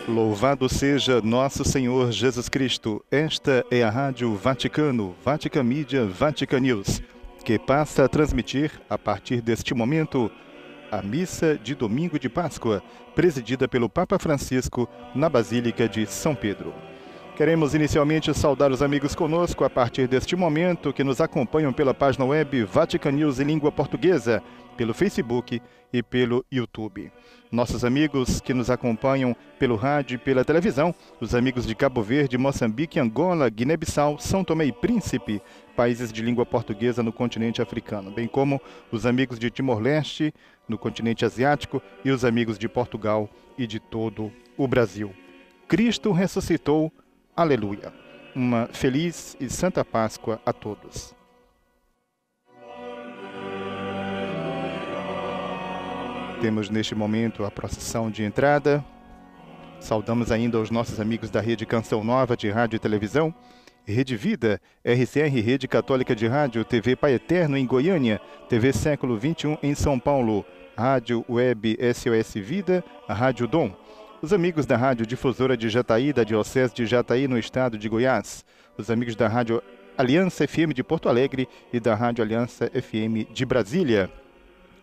Louvado seja nosso Senhor Jesus Cristo. Esta é a Rádio Vaticano, Vatican Media, Vatican News, que passa a transmitir, a partir deste momento, a missa de domingo de Páscoa, presidida pelo Papa Francisco na Basílica de São Pedro. Queremos inicialmente saudar os amigos conosco a partir deste momento que nos acompanham pela página web Vatican News em língua portuguesa, pelo Facebook e pelo YouTube. Nossos amigos que nos acompanham pelo rádio e pela televisão, os amigos de Cabo Verde, Moçambique, Angola, Guiné-Bissau, São Tomé e Príncipe, países de língua portuguesa no continente africano, bem como os amigos de Timor-Leste, no continente asiático, e os amigos de Portugal e de todo o Brasil. Cristo ressuscitou. Aleluia. Uma feliz e santa Páscoa a todos. Temos neste momento a procissão de entrada. Saudamos ainda os nossos amigos da Rede Canção Nova de Rádio e Televisão, Rede Vida, RCR Rede Católica de Rádio, TV Pai Eterno em Goiânia, TV Século XXI em São Paulo, Rádio Web SOS Vida, a Rádio Dom. Os amigos da Rádio Difusora de Jataí, da Diocese de Jataí, no estado de Goiás. Os amigos da Rádio Aliança FM de Porto Alegre e da Rádio Aliança FM de Brasília.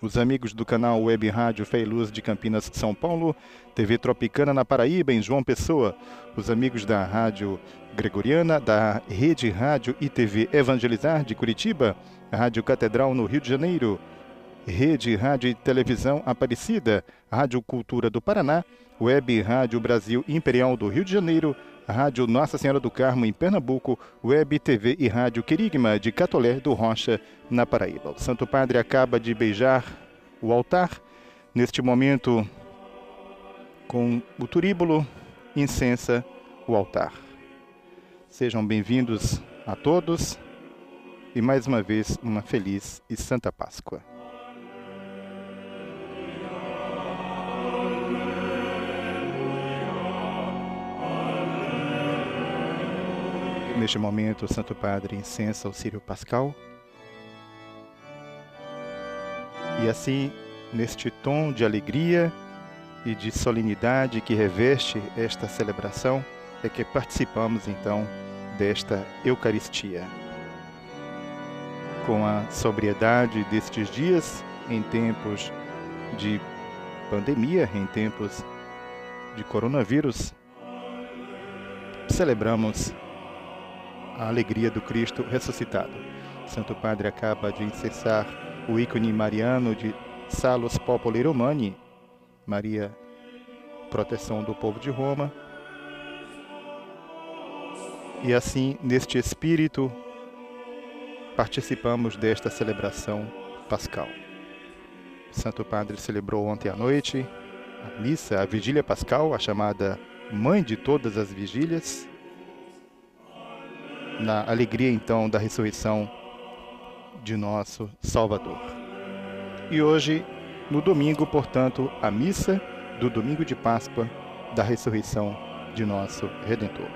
Os amigos do canal Web Rádio Fé e Luz de Campinas, São Paulo. TV Tropicana na Paraíba, em João Pessoa. Os amigos da Rádio Gregoriana, da Rede Rádio e TV Evangelizar de Curitiba. Rádio Catedral no Rio de Janeiro. Rede Rádio e Televisão Aparecida. Rádio Cultura do Paraná. Web Rádio Brasil Imperial do Rio de Janeiro, Rádio Nossa Senhora do Carmo em Pernambuco, Web TV e Rádio Querigma de Catolé do Rocha, na Paraíba. O Santo Padre acaba de beijar o altar, neste momento com o turíbulo, incensa o altar. Sejam bem-vindos a todos e mais uma vez uma feliz e santa Páscoa. Neste momento, o Santo Padre incensa o Círio Pascal. E assim, neste tom de alegria e de solenidade que reveste esta celebração, é que participamos então desta Eucaristia. Com a sobriedade destes dias, em tempos de pandemia, em tempos de coronavírus, celebramos a alegria do Cristo ressuscitado. O Santo Padre acaba de incensar o ícone mariano de Salus Populi Romani, Maria, proteção do povo de Roma. E assim, neste espírito, participamos desta celebração pascal. O Santo Padre celebrou ontem à noite a missa, a vigília pascal, a chamada mãe de todas as vigílias, na alegria, então, da ressurreição de nosso Salvador. E hoje, no domingo, portanto, a missa do domingo de Páscoa da ressurreição de nosso Redentor.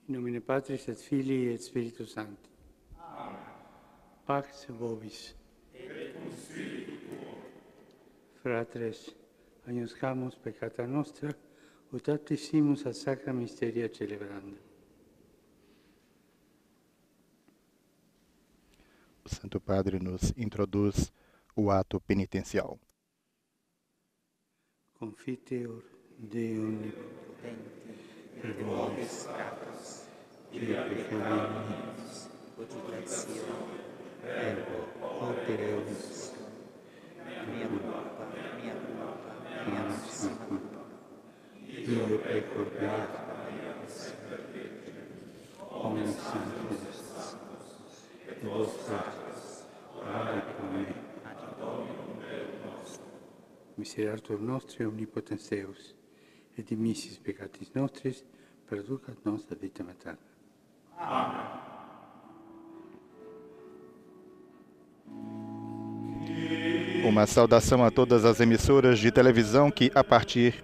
In nomine Patris et Filii et Spiritus Sancti. Amen. Pax vobis. Et cum spiritu tuo. Fratres, agnoscamus peccata nostra, ut aptissimus ad sacra mysteria celebranda. O Santo Padre nos introduz o ato penitencial. Confiteor Deo omnipotente, et vobis catos, illa peccavimus, ut lectio, verbo, opere obis, mia culpa, mia nostra culpa. Io pecco beato, omnes santos, et vos santos, orare pro me, ad Dominum Deum nostrum. Misericordiae nostri omnipotens Deus, et dimissis peccatis nostris, perducat nos ad vitam aeterna. Amen. Uma saudação a todas as emissoras de televisão que, a partir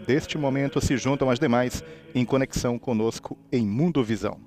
deste momento, se juntam às demais em conexão conosco em Mundo Visão.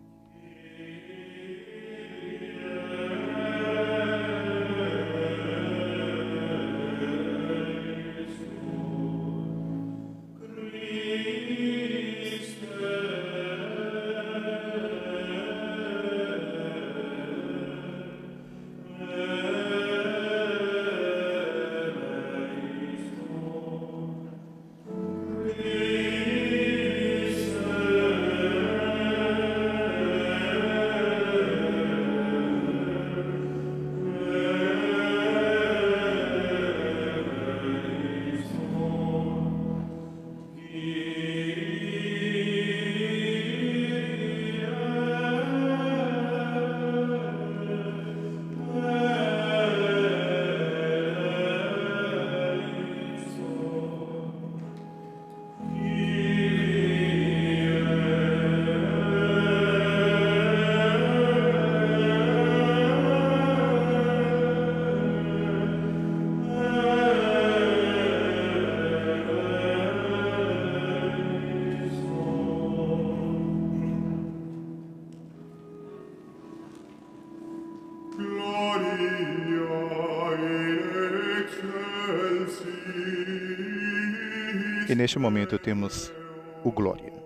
E neste momento temos o Glória.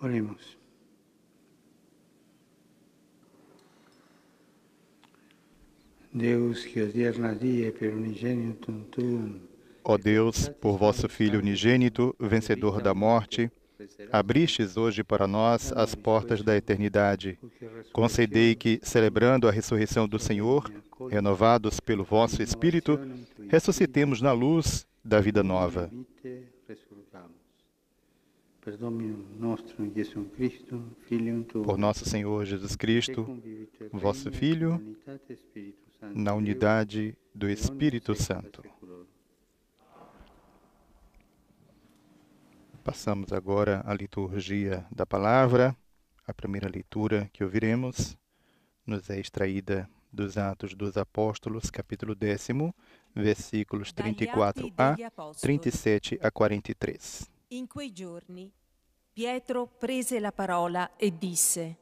Oremos. Deus, que odierna die per unigenitum tuum, Ó Deus, por vosso Filho unigênito, vencedor da morte, abristes hoje para nós as portas da eternidade. Concedei que, celebrando a ressurreição do Senhor, renovados pelo vosso Espírito, ressuscitemos na luz da vida nova. Por nosso Senhor Jesus Cristo, vosso Filho, na unidade do Espírito Santo. Passamos agora à liturgia da palavra. A primeira leitura que ouviremos nos é extraída dos Atos dos Apóstolos, capítulo 10, versículos 34 a 37 a 43. In quei giorni Pietro prese la parola e disse: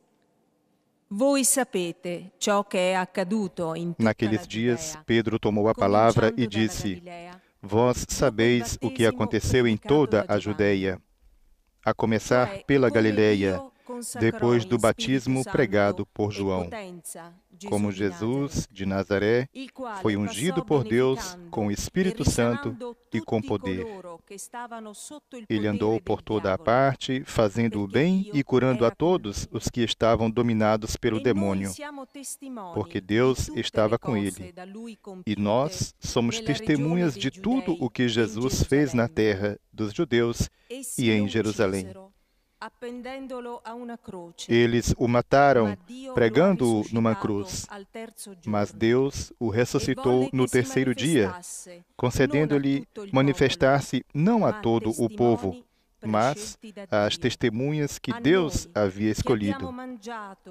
Voi sapete ciò che è accaduto in tutta Naqueles la dias, Giudea, Pedro tomou a palavra e cominciando dalla disse: Galilea, Vós sabeis o que aconteceu em toda a Judeia, a começar pela Galileia, depois do batismo pregado por João. Como Jesus de Nazaré foi ungido por Deus com o Espírito Santo e com poder. Ele andou por toda a parte, fazendo o bem e curando a todos os que estavam dominados pelo demônio, porque Deus estava com ele. E nós somos testemunhas de tudo o que Jesus fez na terra dos judeus e em Jerusalém. Eles o mataram, pregando-o numa cruz, mas Deus o ressuscitou no terceiro dia, concedendo-lhe manifestar-se não a todo o povo, mas às testemunhas que Deus havia escolhido,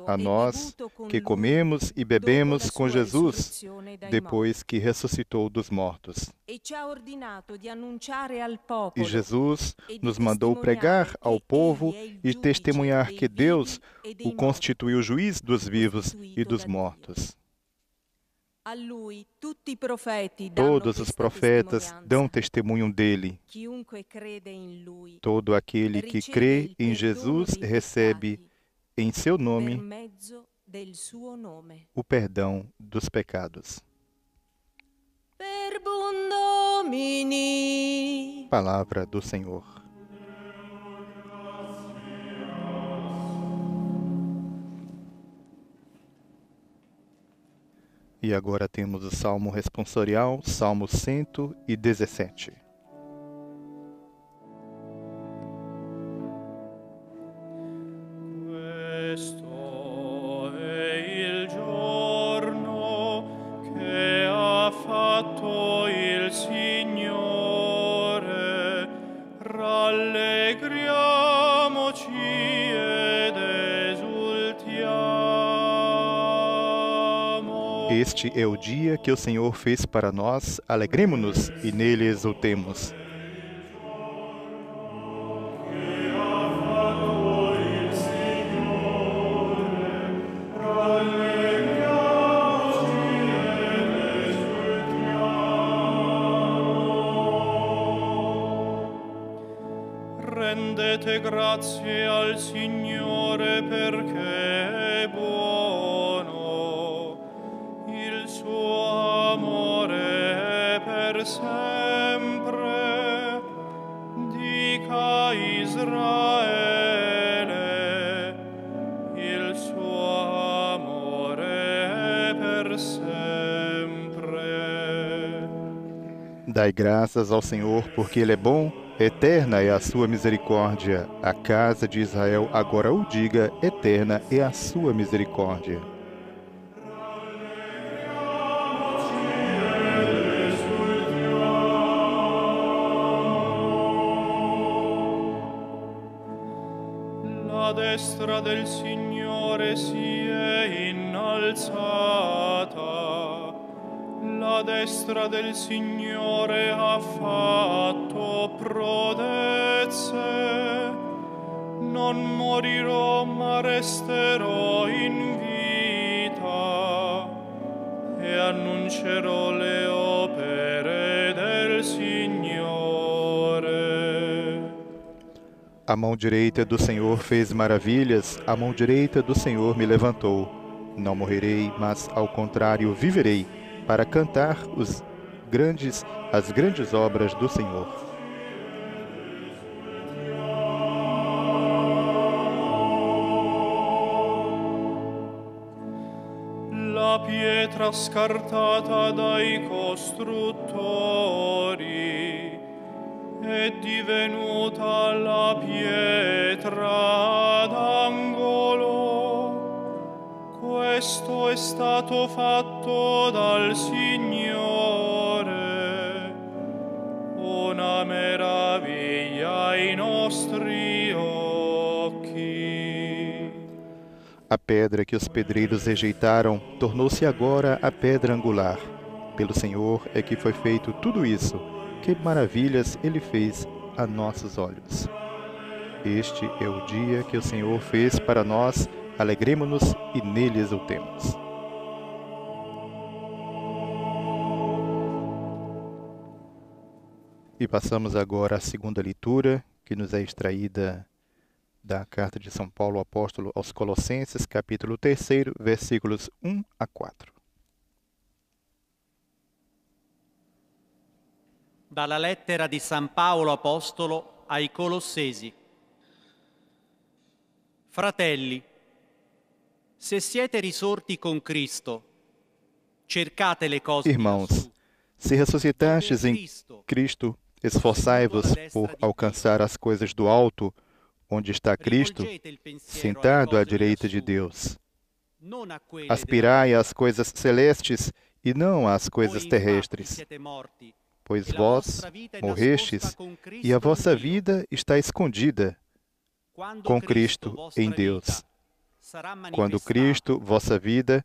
a nós que comemos e bebemos com Jesus depois que ressuscitou dos mortos. E Jesus nos mandou pregar ao povo e testemunhar que Deus o constituiu juiz dos vivos e dos mortos. Todos os profetas dão testemunho dele. Todo aquele que crê em Jesus recebe em seu nome o perdão dos pecados. Palavra do Senhor. E agora temos o Salmo responsorial, Salmo 117. Questo è il giorno che ha fatto il Signore, rallegriamoci ed esultiamo. Este é o dia que o Senhor fez para nós, alegremo-nos e nele exultemos. Rendete grazie al Signore perché è buono, il suo amore è per sempre. Dica Israele, il suo amore è per sempre. Dai graças ao Senhor, porque Ele é bom, eterna é a sua misericórdia. A casa de Israel agora o diga, eterna é a sua misericórdia. La destra del Signore si è innalzata, la destra del Signore ha fatto prodezze. Non morirò ma resterò in vita e annuncerò le opere del Signore. A mão direita do Senhor fez maravilhas, a mão direita do Senhor me levantou. Não morrerei, mas ao contrário viverei, para cantar as grandes obras do Senhor. La pietra scartata dai costruttori è divenuta la pietra d'angolo. Questo è stato fatto dal Signore, una meraviglia ai nostri occhi. A pedra que os pedreiros rejeitaram tornou-se agora a pedra angular. Pelo Senhor é que foi feito tudo isso. Que maravilhas Ele fez a nossos olhos. Este é o dia que o Senhor fez para nós, alegremo-nos e nele exultemos. E passamos agora à segunda leitura, que nos é extraída da carta de São Paulo apóstolo aos Colossenses, capítulo 3, versículos 1 a 4. Dalla lettera di San Paolo apostolo ai Colossesi. Fratelli, se siete risorti con Cristo, cercate le cose di Irmãos, lassù. se ressuscitastes em Cristo, esforçai-vos por alcançar as coisas do alto, onde está Cristo, sentado à direita de Deus. Aspirai às coisas celestes e não às coisas terrestres, pois vós morrestes e a vossa vida está escondida com Cristo em Deus. Quando Cristo, vossa vida,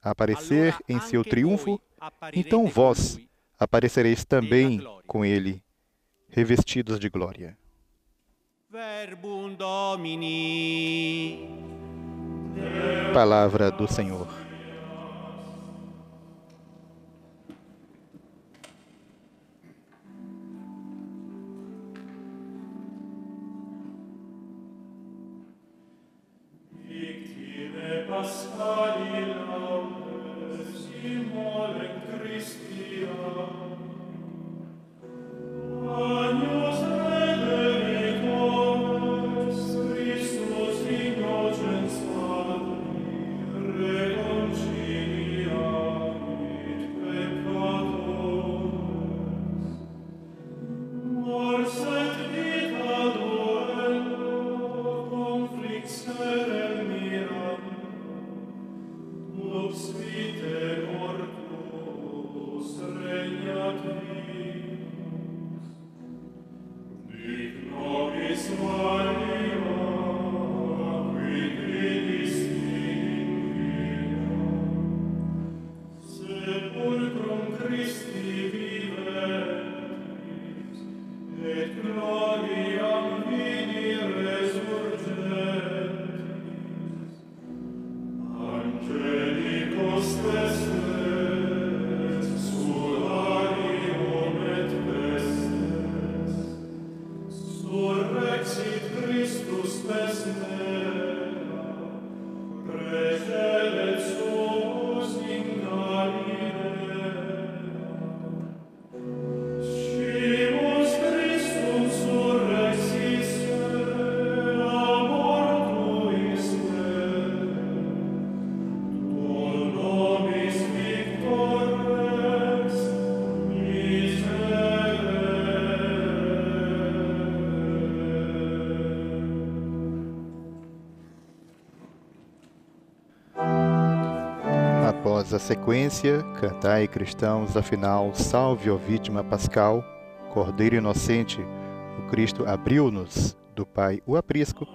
aparecer em seu triunfo, então vós aparecereis também com Ele, revestidos de glória. Verbum Domini. Palavra do Senhor. Após a sequência, cantai cristãos, afinal, salve, ó vítima pascal, Cordeiro inocente, o Cristo abriu-nos, do Pai o aprisco,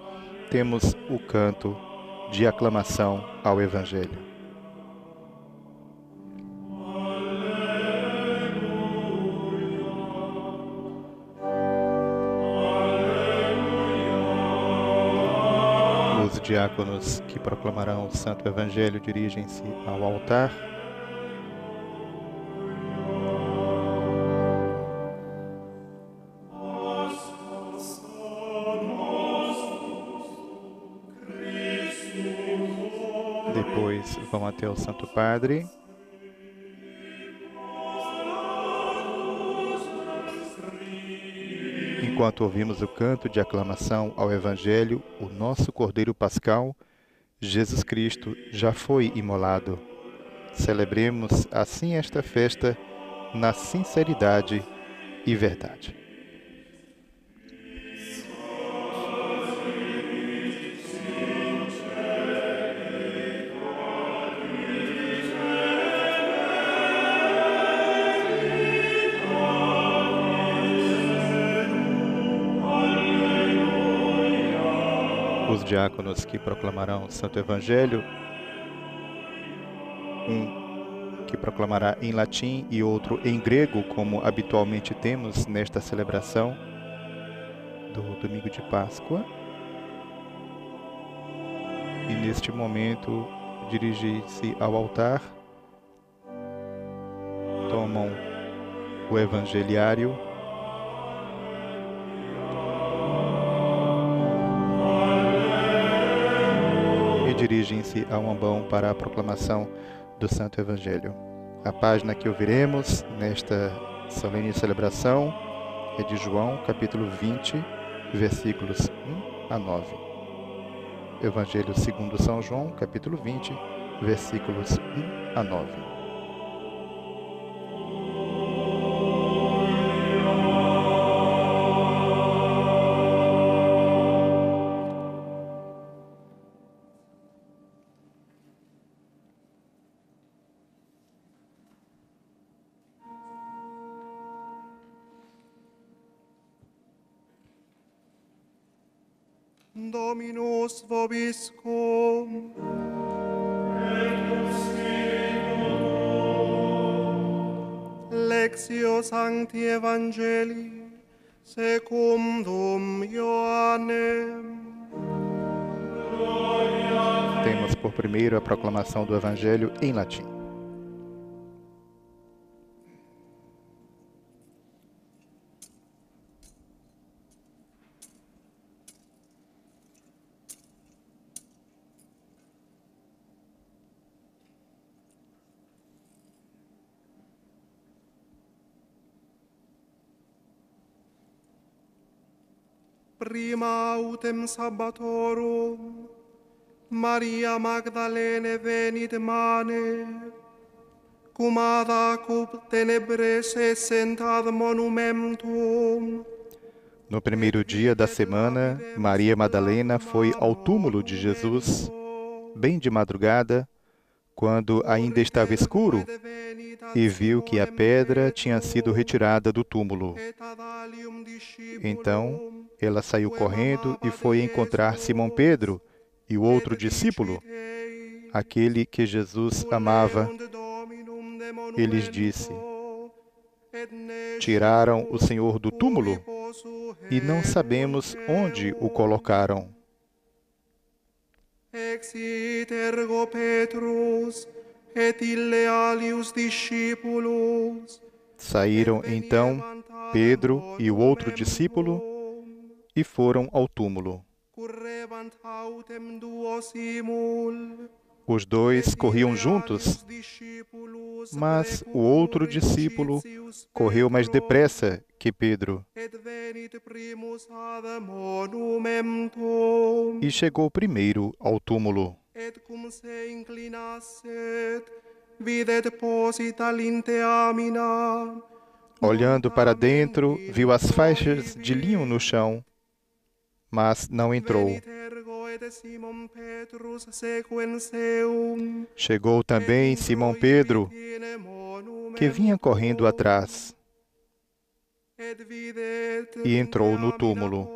temos o canto de aclamação ao Evangelho. Os diáconos que proclamarão o Santo Evangelho dirigem-se ao altar. Depois vão até o Santo Padre. Enquanto ouvimos o canto de aclamação ao Evangelho, o nosso Cordeiro Pascal, Jesus Cristo, já foi imolado. Celebremos assim esta festa na sinceridade e verdade. Os diáconos que proclamarão o Santo Evangelho, um que proclamará em latim e outro em grego, como habitualmente temos nesta celebração do domingo de Páscoa. E neste momento dirigem-se ao altar, tomam o Evangeliário, dirigem-se ao ambão para a proclamação do Santo Evangelho. A página que ouviremos nesta solene celebração é de João, capítulo 20, versículos 1 a 9. Evangelho segundo São João, capítulo 20, versículos 1 a 9. Dominus vobiscum. Lectio Sancti Evangelii secundum Ioannem. Temos por primeiro a proclamação do Evangelho em latim. Prima autem sabbatorum, Maria Magdalene venit mane, cum ad acup tenebres essent ad monumentum. No primeiro dia da semana, Maria Madalena foi ao túmulo de Jesus, bem de madrugada, quando ainda estava escuro, e viu que a pedra tinha sido retirada do túmulo. Então, ela saiu correndo e foi encontrar Simão Pedro e o outro discípulo, aquele que Jesus amava. E lhes disse: tiraram o Senhor do túmulo e não sabemos onde o colocaram. Exit ergo Petrus et ille alius discipulos. Saíram então Pedro e o outro discípulo e foram ao túmulo. Os dois corriam juntos, mas o outro discípulo correu mais depressa que Pedro e chegou primeiro ao túmulo. Olhando para dentro, viu as faixas de linho no chão, mas não entrou. Chegou também Simão Pedro, que vinha correndo atrás, e entrou no túmulo.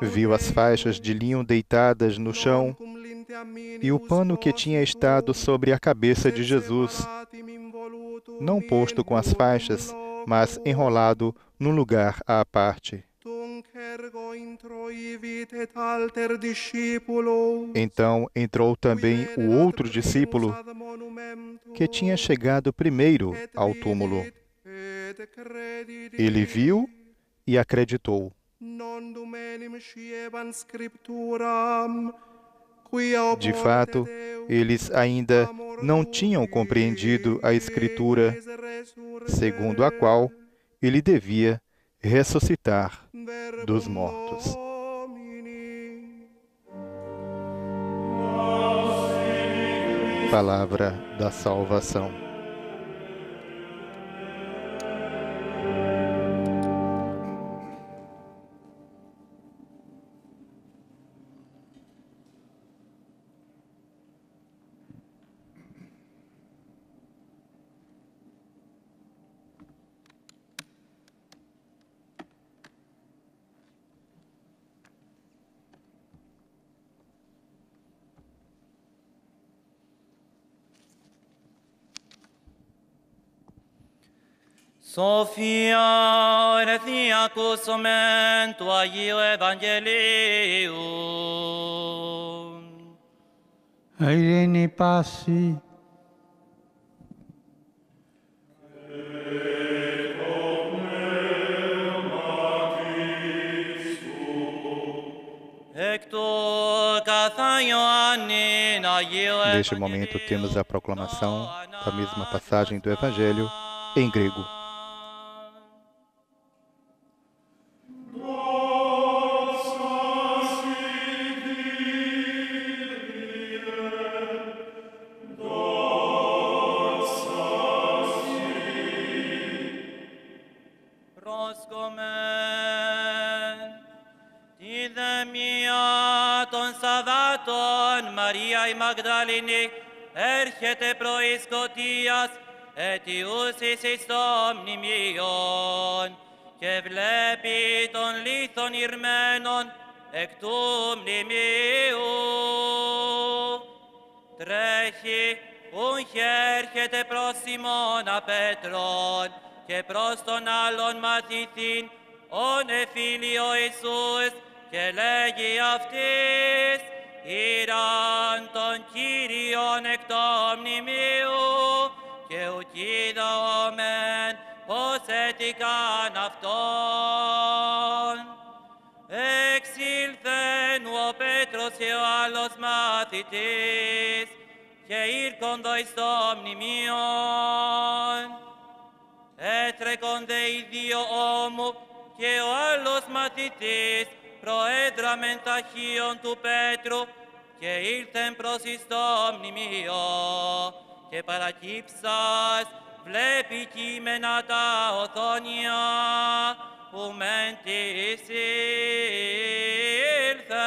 Viu as faixas de linho deitadas no chão e o pano que tinha estado sobre a cabeça de Jesus, não posto com as faixas, mas enrolado num lugar à parte. Então entrou também o outro discípulo, que tinha chegado primeiro ao túmulo. Ele viu e acreditou. De fato, eles ainda não tinham compreendido a Escritura, segundo a qual ele devia ressuscitar dos mortos. Palavra da salvação. Sophia Erethia Cusomen Tuaio Evangelium. Irene passi. Neste momento temos a proclamação da mesma passagem do Evangelho em grego. Maria Magdalene έρχεται πρωί σκοτίας, αιτιούσης εις το μνημείον, και βλέπει των λίθων ηρμένων εκ του μνημείου. Τρέχει, ουχ έρχεται προς Σιμώνα Πέτρον και προς τον άλλον μαθητήν, ον εφήλιο Ιησούς, και λέγει αυτής, Ήραν τον Κύριον εκ το μνημείου, και ουκ είδομεν πως έτυχαν αυτόν. Εξήλθεν ο Πέτρος και ο άλλος μαθητής, και ήρκοντο εις το μνημείον. Έτρεκονται οι δύο όμου, και ο άλλος μαθητής προέδραμεν ταχύον του Πέτρου, και ήλθεν προς εις το μνημείο, και παρακύψας βλέπει κείμενα τα οθόνια, που μεν της ήλθεν.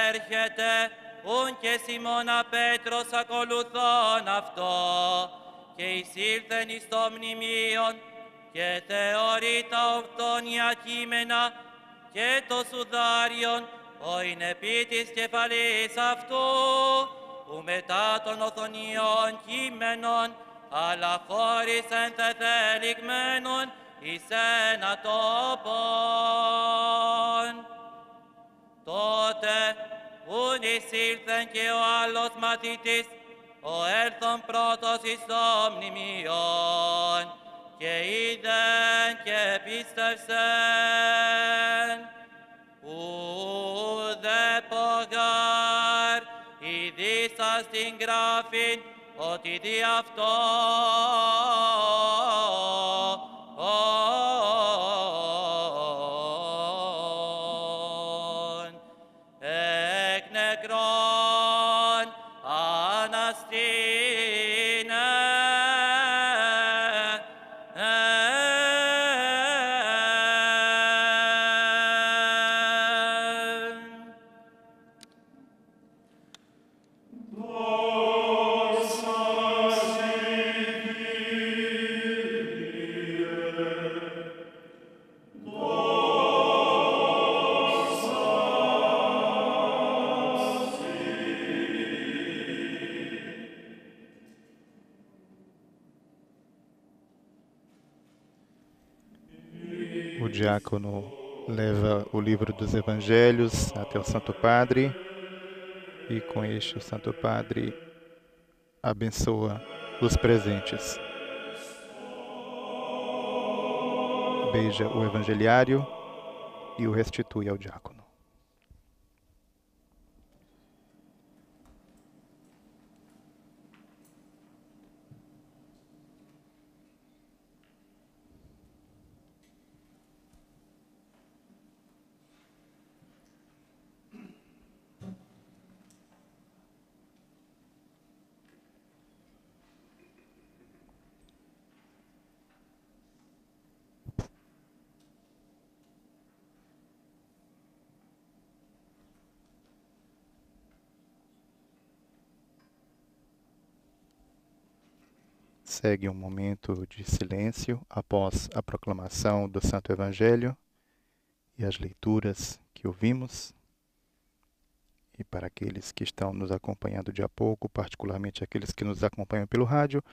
Έρχεται ουν και Σιμώνα Πέτρος ακολουθών αυτό, και εισήλθεν εις το μνημείον, και θεωρεί τα οθόνια κείμενα, και το σουδάριον, οιν επί της κεφαλής αυτού, που μετά των οθονιών κείμενων, αλλά χωρίς ενθεθελιγμένων εις ένα τόπον. Τότε ουν εισήλθεν και ο άλλος μαθητής, ο έλθον πρώτος εις το μνημείον, και είδεν και πίστευσεν. Ουδεπογάρ ειδήσας την γράφην, ότι δι' αυτό εκ νεκρών αναστήνε. O diácono leva o livro dos Evangelhos até o Santo Padre e com este o Santo Padre abençoa os presentes. Beija o Evangeliário e o restitui ao diácono. Segue um momento de silêncio após a proclamação do Santo Evangelho e as leituras que ouvimos. E para aqueles que estão nos acompanhando de a pouco, particularmente aqueles que nos acompanham pelo rádio,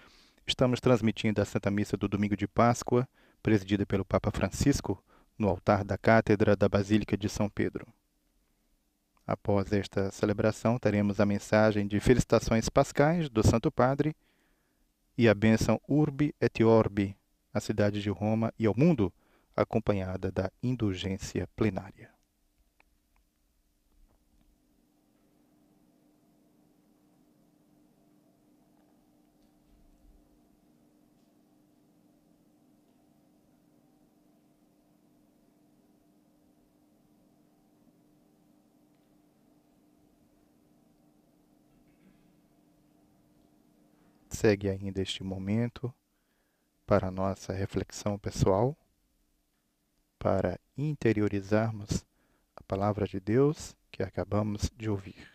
estamos transmitindo a Santa Missa do Domingo de Páscoa, presidida pelo Papa Francisco, no altar da Cátedra da Basílica de São Pedro. Após esta celebração, teremos a mensagem de felicitações pascais do Santo Padre e a bênção Urbi et Orbi, à cidade de Roma e ao mundo, acompanhada da indulgência plenária. Segue ainda este momento para a nossa reflexão pessoal, para interiorizarmos a palavra de Deus que acabamos de ouvir.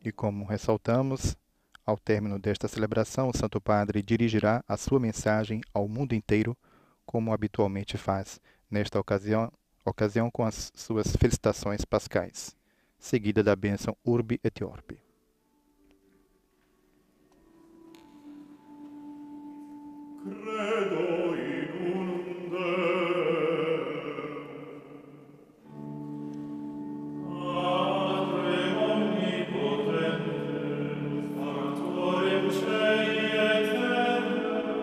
E como ressaltamos, ao término desta celebração, o Santo Padre dirigirá a sua mensagem ao mundo inteiro, como habitualmente faz nesta ocasião com as suas felicitações pascais, seguida da bênção Urbi et Orbi. Credo in unum Deum, Padre omnipotente, Factorem Cei et Terrae,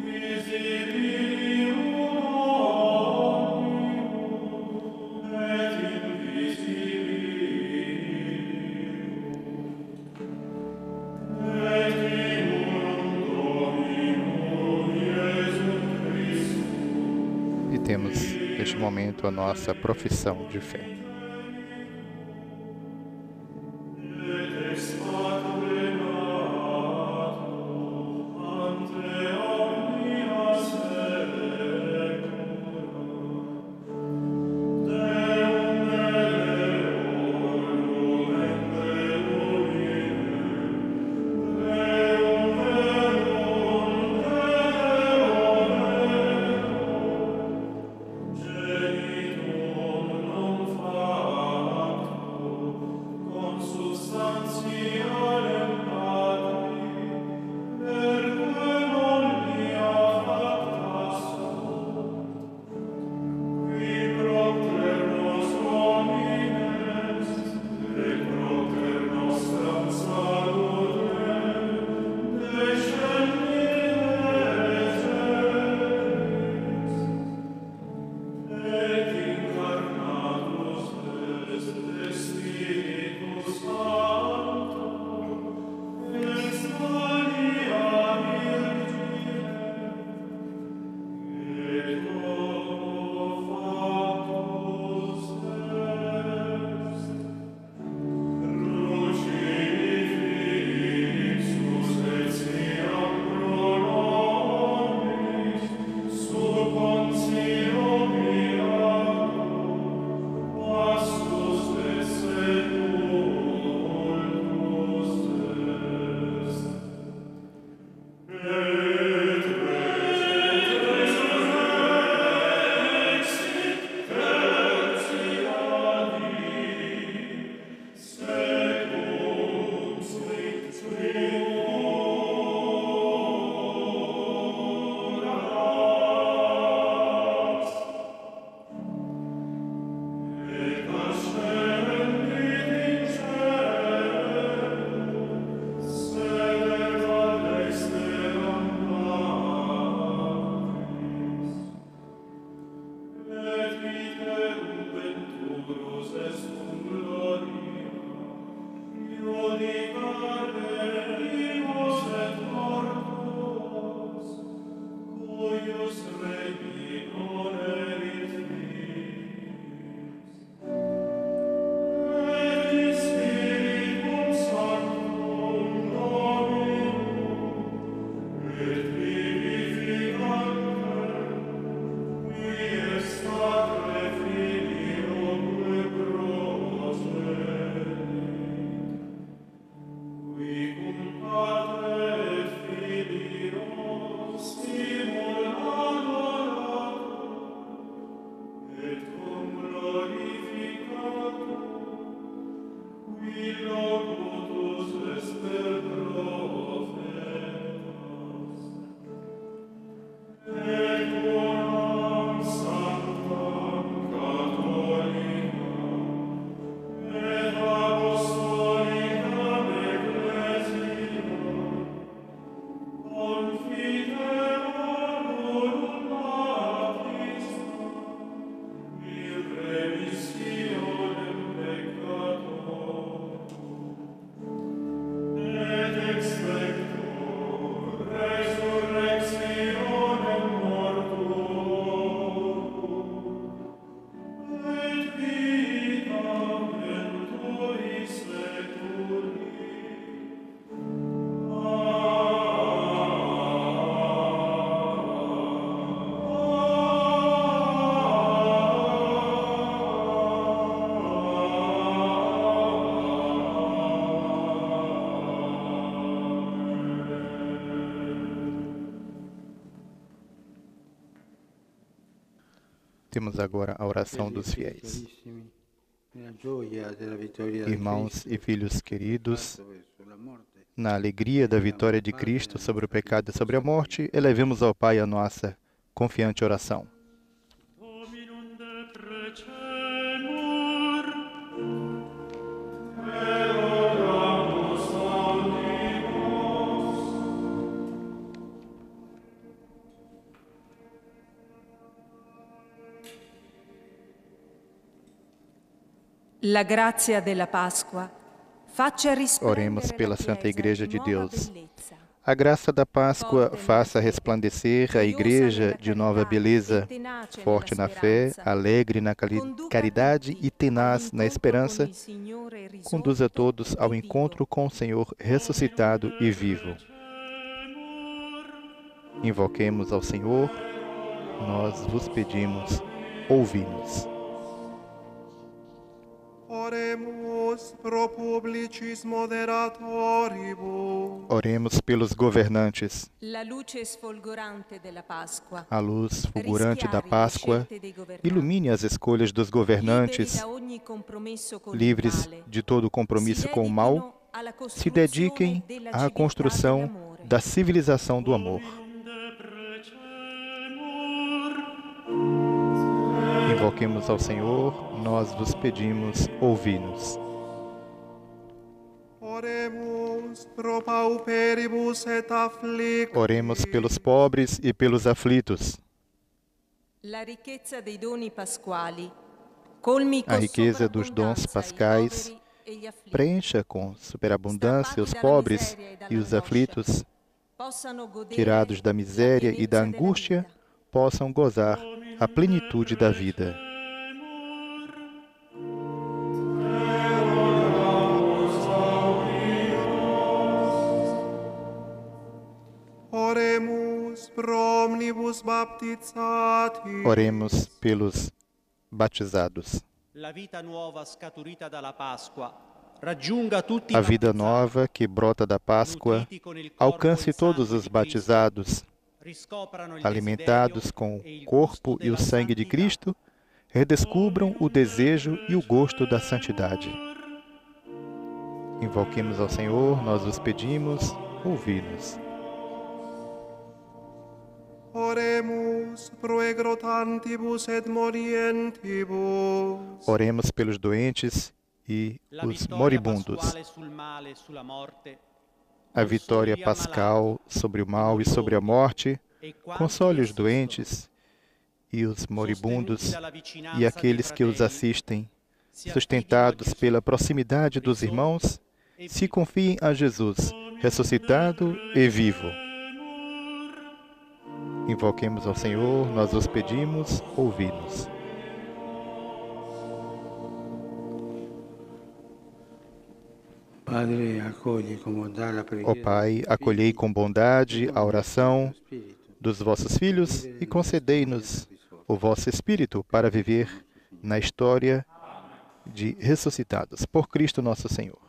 visibilium omnium et invisibilium, et in unum Dominum Iesum Christum. E temos neste momento a nossa profissão de fé. Et ex hoc venato ante omnia saecula, Deum eleorum et Deumine, Deum verum Deum, genitum non facto, consubstantialem Patri, perque omnia facta sunt, qui propter nos homines, et propter nostram salutem, descendit eis, et incarnatus est Spiritus Sancto, ex Maria Virgine, et homo factus est. Crucifixus et siam pro nobis, sub Pontio Pilato, pastus et sepultus est. Et resurrexit tertia dii, secum Scripturas. Et ascendit in caelum, sedet ad dexteram Patris, et viterum venturus est cum gloria, iudicare vivos et mortuos, cuius regni non erit finis. Et in Spiritum Sanctum Dominum, et vivificantem, qui estate Filioque progenit, qui cum Patre et Filio stimul adoratur, Temos agora a oração dos fiéis. Irmãos e filhos queridos, na alegria da vitória de Cristo sobre o pecado e sobre a morte, elevemos ao Pai a nossa confiante oração. La grazia della Pasqua faccia risplendere. Oremos pela Santa Igreja de Deus. A graça da Páscoa faça resplandecer a Igreja de nova beleza, forte na fé, alegre na caridade e tenaz na esperança. Conduza todos ao encontro com o Senhor ressuscitado e vivo. Invoquemos ao Senhor, nós vos pedimos, ouvi-nos. Oremus pro publicis moderatoribus. Oremos pelos governantes. A luz fulgurante da Páscoa ilumine as escolhas dos governantes, livres de todo compromisso com o mal, se dediquem à construção da civilização do amor. Invoquemos ao Senhor, nós vos pedimos, ouvi-nos. Oremos pelos pobres e pelos aflitos. A riqueza dos dons pascais preencha com superabundância os pobres e os aflitos, tirados da miséria e da angústia, possam gozar a plenitude da vida. Oremos pelos batizados. A vida nova que brota da Páscoa alcance todos os batizados, alimentados com o corpo e o sangue de Cristo, redescubram o desejo e o gosto da santidade. Invoquemos ao Senhor, nós os pedimos, ouvi-nos. Oremos pelos doentes e os moribundos. A vitória pascal sobre o mal e sobre a morte console os doentes e os moribundos e aqueles que os assistem, sustentados pela proximidade dos irmãos, se confiem a Jesus, ressuscitado e vivo. Invoquemos ao Senhor, nós os pedimos, ouvi-nos. Ó Pai, acolhei com bondade a oração dos vossos filhos e concedei-nos o vosso Espírito para viver na história de ressuscitados. Por Cristo nosso Senhor.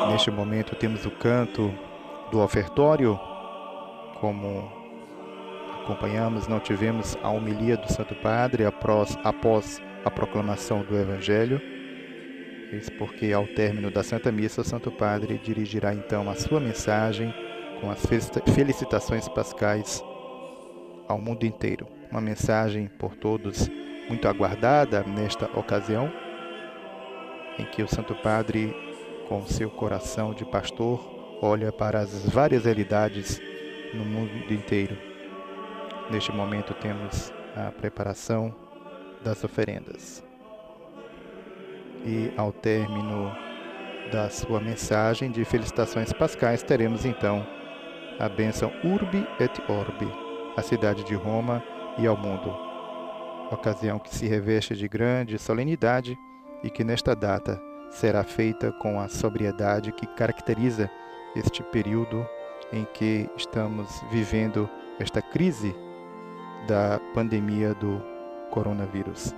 Neste momento temos o canto do ofertório. Como acompanhamos, não tivemos a homilia do Santo Padre após a proclamação do Evangelho. Isso porque ao término da Santa Missa, o Santo Padre dirigirá então a sua mensagem com as felicitações pascais ao mundo inteiro. Uma mensagem por todos muito aguardada nesta ocasião, em que o Santo Padre, com seu coração de pastor, olha para as várias realidades no mundo inteiro. Neste momento temos a preparação das oferendas. E ao término da sua mensagem de felicitações pascais, teremos então a bênção Urbi et Orbi, a cidade de Roma e ao mundo. Ocasião que se reveste de grande solenidade e que nesta data será feita com a sobriedade que caracteriza este período em que estamos vivendo esta crise da pandemia do coronavírus.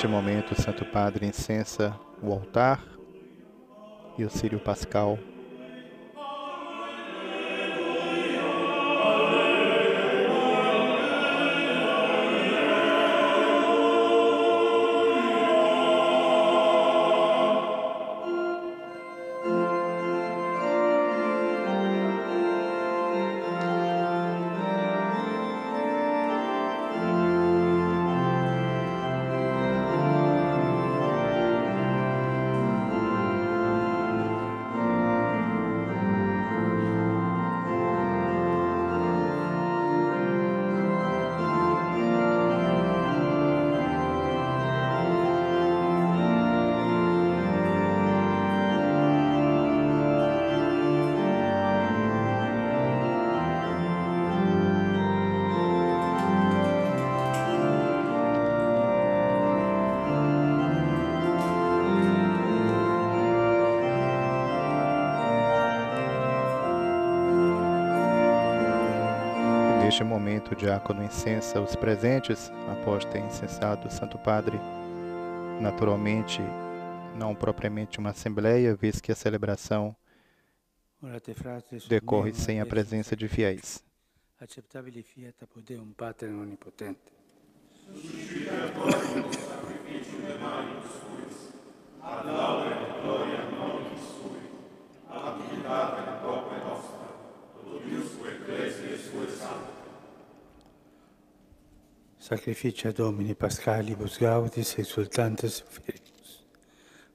Neste momento, o Santo Padre incensa o altar e o círio pascal. Neste momento, o diácono incensa os presentes, após ter incensado o Santo Padre. Naturalmente, não propriamente uma assembleia, visto que a celebração decorre sem a presença de fiéis. Acceptabile fiat apud Deum Patrem Onipotente. Sacrificia Domini Pascalibus Gaudis exultantes Ferius,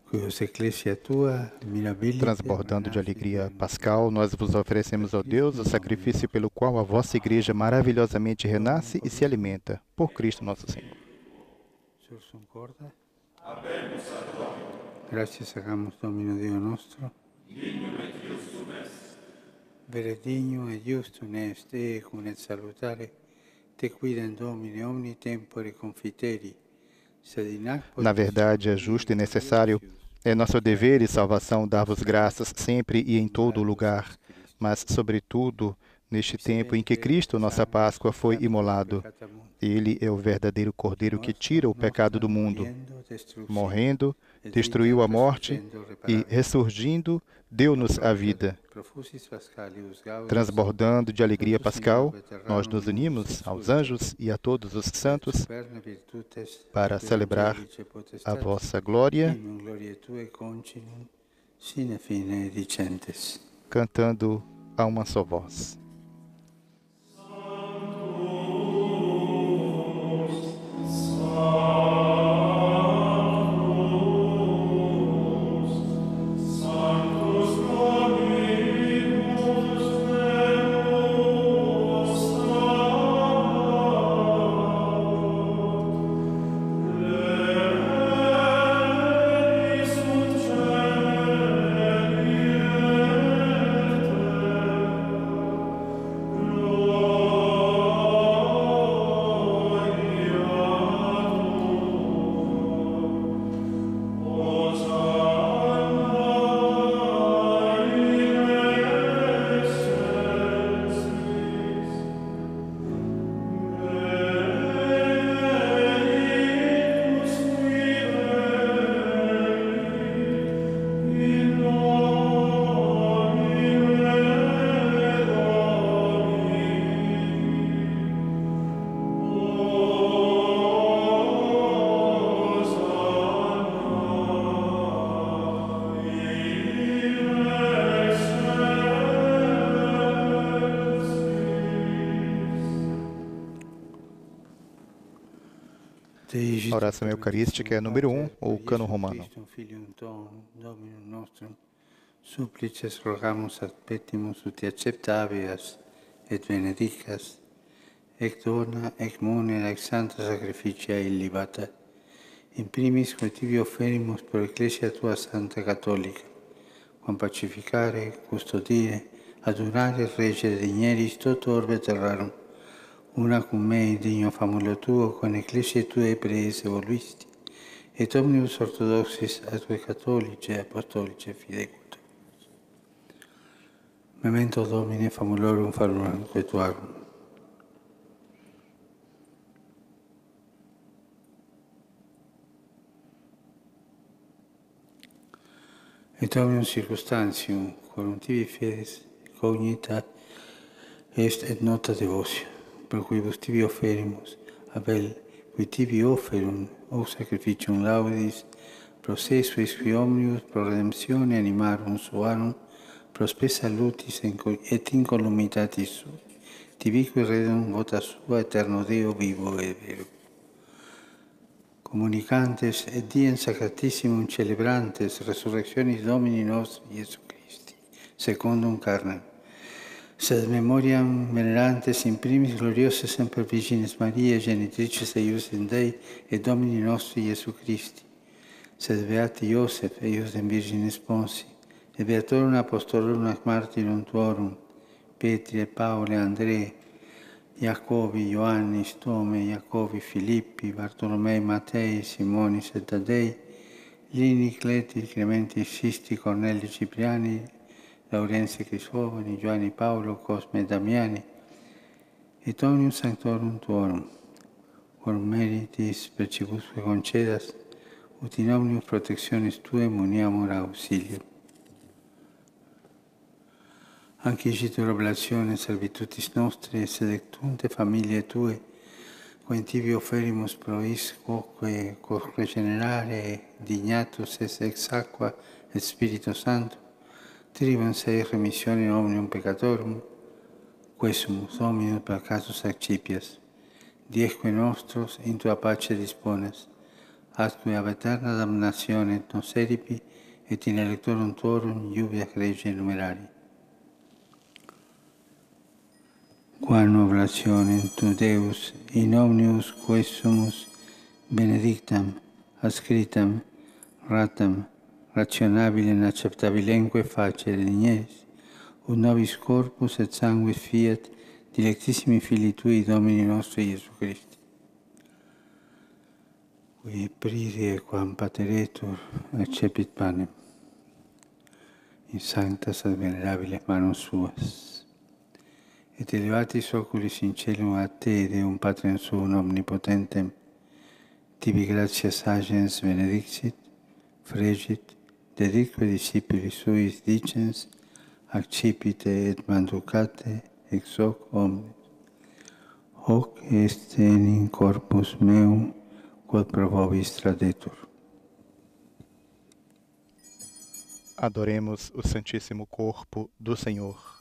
cuius Ecclesia Tua mirabilis. Transbordando de alegria pascal, nós vos oferecemos, ó Deus, o sacrifício pelo qual a vossa Igreja maravilhosamente renasce e se alimenta. Por Cristo nosso Senhor. Sursum corda. Gracias sacramus Domino Dio nostro. Vere dignum et justum est ecum et salutare te quidem Domine omni tempore confiteri. Na verdade, é justo e necessário, é nosso dever e salvação dar-vos graças sempre e em todo lugar, mas, sobretudo, neste tempo em que Cristo, nossa Páscoa, foi imolado. Ele é o verdadeiro Cordeiro que tira o pecado do mundo. Morrendo, destruiu a morte e, ressurgindo, deu-nos a vida. Transbordando de alegria pascal, nós nos unimos aos anjos e a todos os santos para celebrar a vossa glória, cantando a uma só voz. A oração eucarística é número 1, ou cano romano. Supplices rogamus ad petimus ut acceptabias et benedicas, ec dona, ec munera, ec santa sacrificia illibata. In primis, quae tibi offerimus pro Ecclesia tua Santa Cattolica, quam pacificare, custodire, adorare, reggere digneris toto orbe terrarum, una cum mei digno famulo tuo, con Ecclesiae tuae prees evoluisti, et omnibus orthodoxis atque catholice apostolice fidecunt. Memento Domine famulorum farumque tuarum. Et omnium circumstantium, quorum tibi fides cognita est et nota devotio, per quibus tibi offerimus, abel, qui tibi offerum, o sacrificium laudis, pro se suis qui omnibus pro redemptione animarum suarum, pro spe salutis et incolumitatis sui, tibique redum vota sua eterno Deo vivo e vero. Comunicantes et diem sacratissimum celebrantes resurrectionis Domini nostri Iesu Christi, secundum carnem, sed memoriam venerantes in primis gloriose semper Virginis Mariae, genitrices eius in Dei, et Domini nostri Iesu Christi, sed beati Iosef, eius in Virginis Sponsi, et beatorum apostolorum ac martyrum tuorum, Petri et Pauli, Andrei, Iacobi, Ioannis, Tome, Iacobi, Filippi, Bartolomei, Matei, Simonis et Tadei, Lini, Cleti, Clementi, Sisti, Corneli, Cipriani, Laurenzi, Cristovani, Giovanni, Paolo, Cosme, Damiani, et omnium sanctorum tuorum, quorum meritis percibusque concedas, ut in omnium protectionis tuae muniamur auxilium. Anche icitur oblationes servitutis nostri, et sedectunte familiae tue, quae in tibi offerimus pro is quoque regenerare dignatus es ex aqua et Spiritu Sancto, tribum sei remissionem omnium peccatorum, quesumus Dominus per casus accipias, diesque nostros in tua pace dispones, atque ab aeterna damnatione nos eripi, et in electorum tuorum iubias regie numerari. Quam oblationem tu Deus in omnibus quesumus benedictam, ascritam, ratam, rationabilem acceptabilemque facere digneris, ut nobis corpus et sanguis fiat dilectissimi Filii Tui, Domini nostri Iesu Christi. Qui pridie quam pateretur accepit panem, in sanctas et venerabiles manus suas. Et elevatis oculis in celum a Te, Deum Patrem Suum omnipotentem, tibi gratias agens benedixit, fregit, dedicque discipulis suis dicens, accipite et manducate ex hoc omnes. Hoc est in corpus meum, quod pro vobis tradetur. Adoremos o Santíssimo Corpo do Senhor.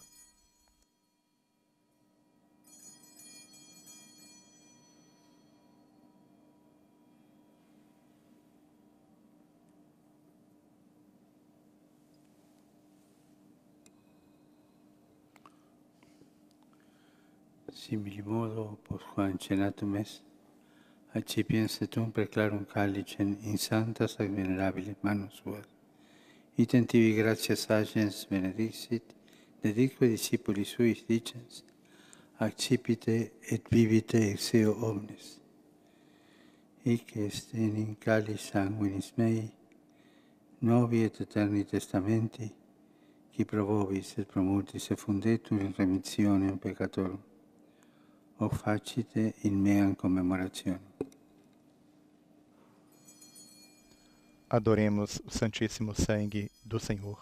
Simili modo, postquam cenatum est, accipiens et un preclarum calicem in sanctas et venerabiles manus suas. Item tibi gratias agens benedixit, dedicque discipulis suis dicens, accipite et vivite ex eo omnes. Hic est in calis sanguinis mei, novi et eterni testamenti, qui pro vobis et pro multis effundetur in remissionem peccatorum. O facite in meam commemorationem. Adoremos o Santíssimo Sangue do Senhor.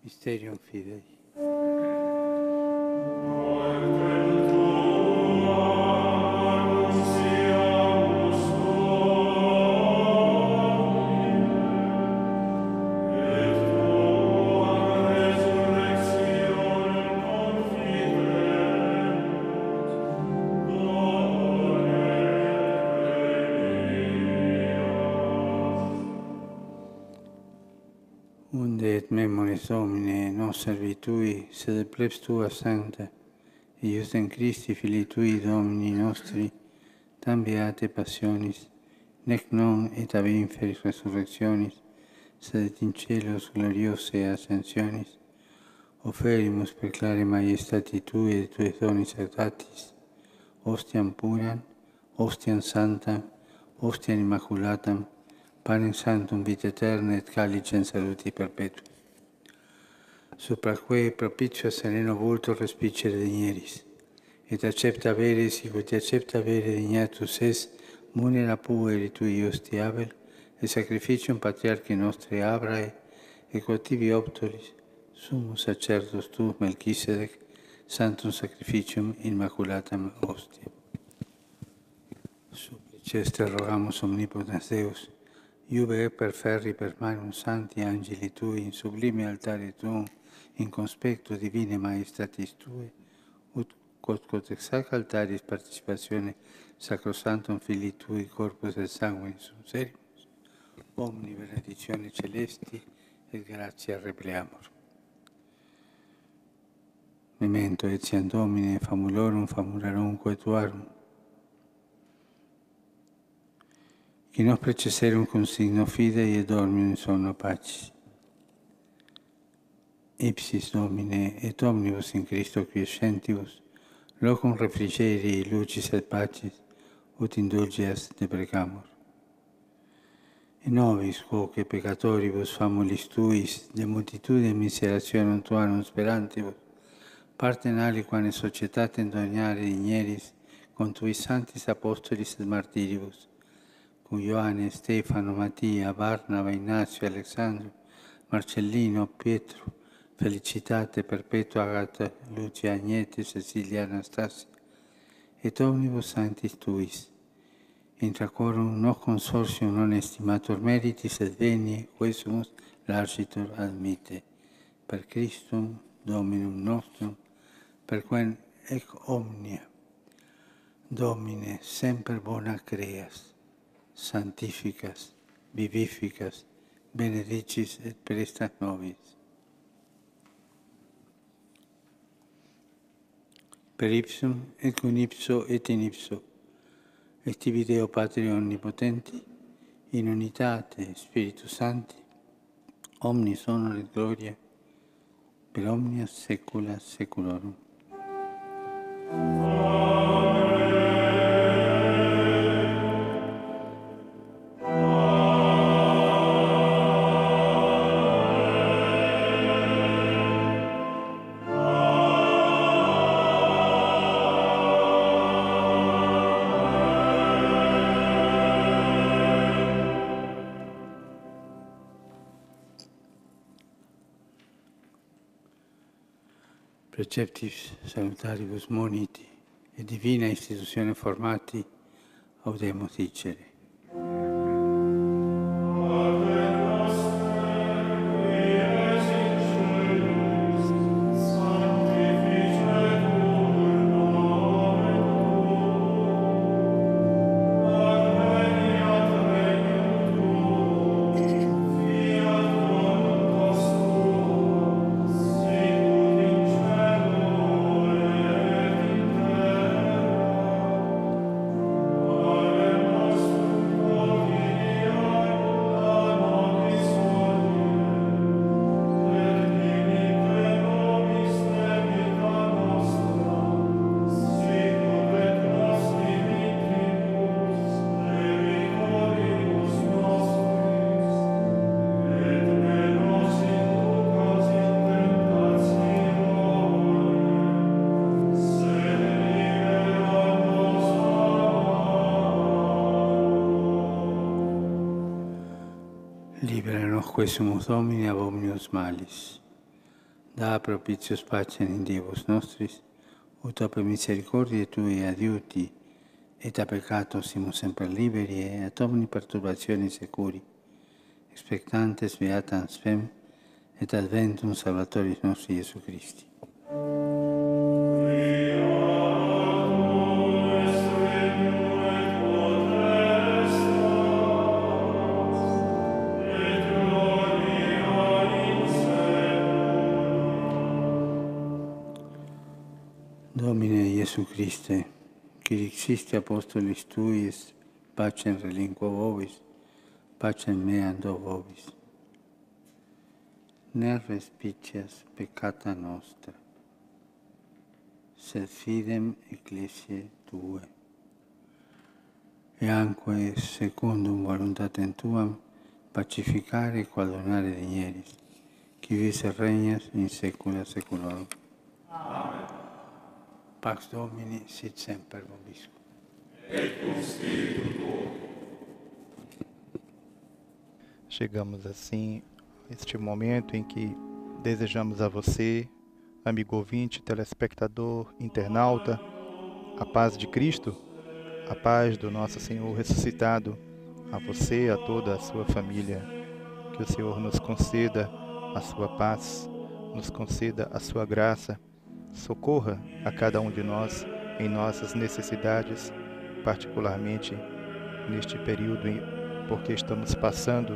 Mysterium Fidei. Annunciamus Donde et memoris Domine, nos servitui, sed plebs tua sancta, eius in Christi Filii tui Domini nostri, tam beate passionis, nec non et ab inferis resurrectionis, sed et in celos gloriose ascensionis, oferimus per clare maiestati tui et tui donis exatis, ostiam puram, ostiam sanctam, ostiam immaculatam, panem sanctum vita eterna et calicem saluti perpetua. Supra quae propicio sereno vulto respicere digneris, et accepta vere, sicut accepta vere dignatus es, munera pueri tui osti Abel, et sacrificium patriarchi nostri Abrae, et quotibi optoris, sumus sacerdos tu Melchisedec, sanctum sacrificium immaculatam ostiam. Supliceste rogamus omnipotens Deus, iube et per ferri per manum sancti angeli tui, in sublime altare tuum, in conspectu divine maestatis tue, ut quod ex sac altaris participatione sacrosanctum Filii tui corpus et sanguine sum serimus, omni benedictione celesti et gratia repleamur. Memento etiam Domine famulorum famularum coetuarum, qui nos preceserum cum signo fidei et dormium in sonno pacis. Ipsis Domine et omnibus in Christo quiescentibus, locum refrigerii, lucis et pacis, ut indulgeas deprecamur. Et nobis, quoque peccatoribus famulis tuis, de multitude miserationem tuarum sperantibus, partem aliquam societatem dominare digneris, con tuis sanctis apostolis et martiribus, cum Ioanne, Stefano, Mattia, Barnaba, Ignazio, Alexandro, Marcellino, Pietro, Felicitate, Perpetua, Agata, Lucia, Agnete, Cecilia, Anastasia, et omnibus sanctis tuis, intra quorum nos consortium non estimator meritis et venie, quesumus largitur admite, per Christum Dominum nostrum, per quem ec omnia, Domine, semper bona creas, sanctificas, vivificas, benedicis et prestas nobis. Per ipsum et cum ipso et in ipso, et tibi Deo Patri Onnipotenti, in unitate Spiritus Sancti, omnis honor et gloria, per omnia saecula saeculorum. Preceptis salutaribus moniti et divina institutione formati, audemus dicere. Quesumus Domini ab omnius malis. Da propitius pacem in Dievus nostris, ut per misericordiae Tui adiuti, et a peccato simus semper liberi, et ad omni perturbatione securi, expectantes beatam spem, et adventum Salvatoris nostri Iesu Christi. Domine Iesu Christe, qui dixiste apostolis tuis, pacem relinquo vobis, pacem meam do vobis. Ne respicias peccata nostra, sed fidem ecclesiae Tue. E anque secundum voluntatem Tuam, pacificare qual donare digneris, qui vis et regnas in saecula saeculorum. Amen. Pax Domini sit semper vobiscum. Et cum spiritu tuo. Chegamos assim a este momento em que desejamos a você, amigo ouvinte, telespectador, internauta, a paz de Cristo, a paz do nosso Senhor ressuscitado, a você, a toda a sua família. Que o Senhor nos conceda a sua paz, nos conceda a sua graça, socorra a cada um de nós em nossas necessidades, particularmente neste período porque estamos passando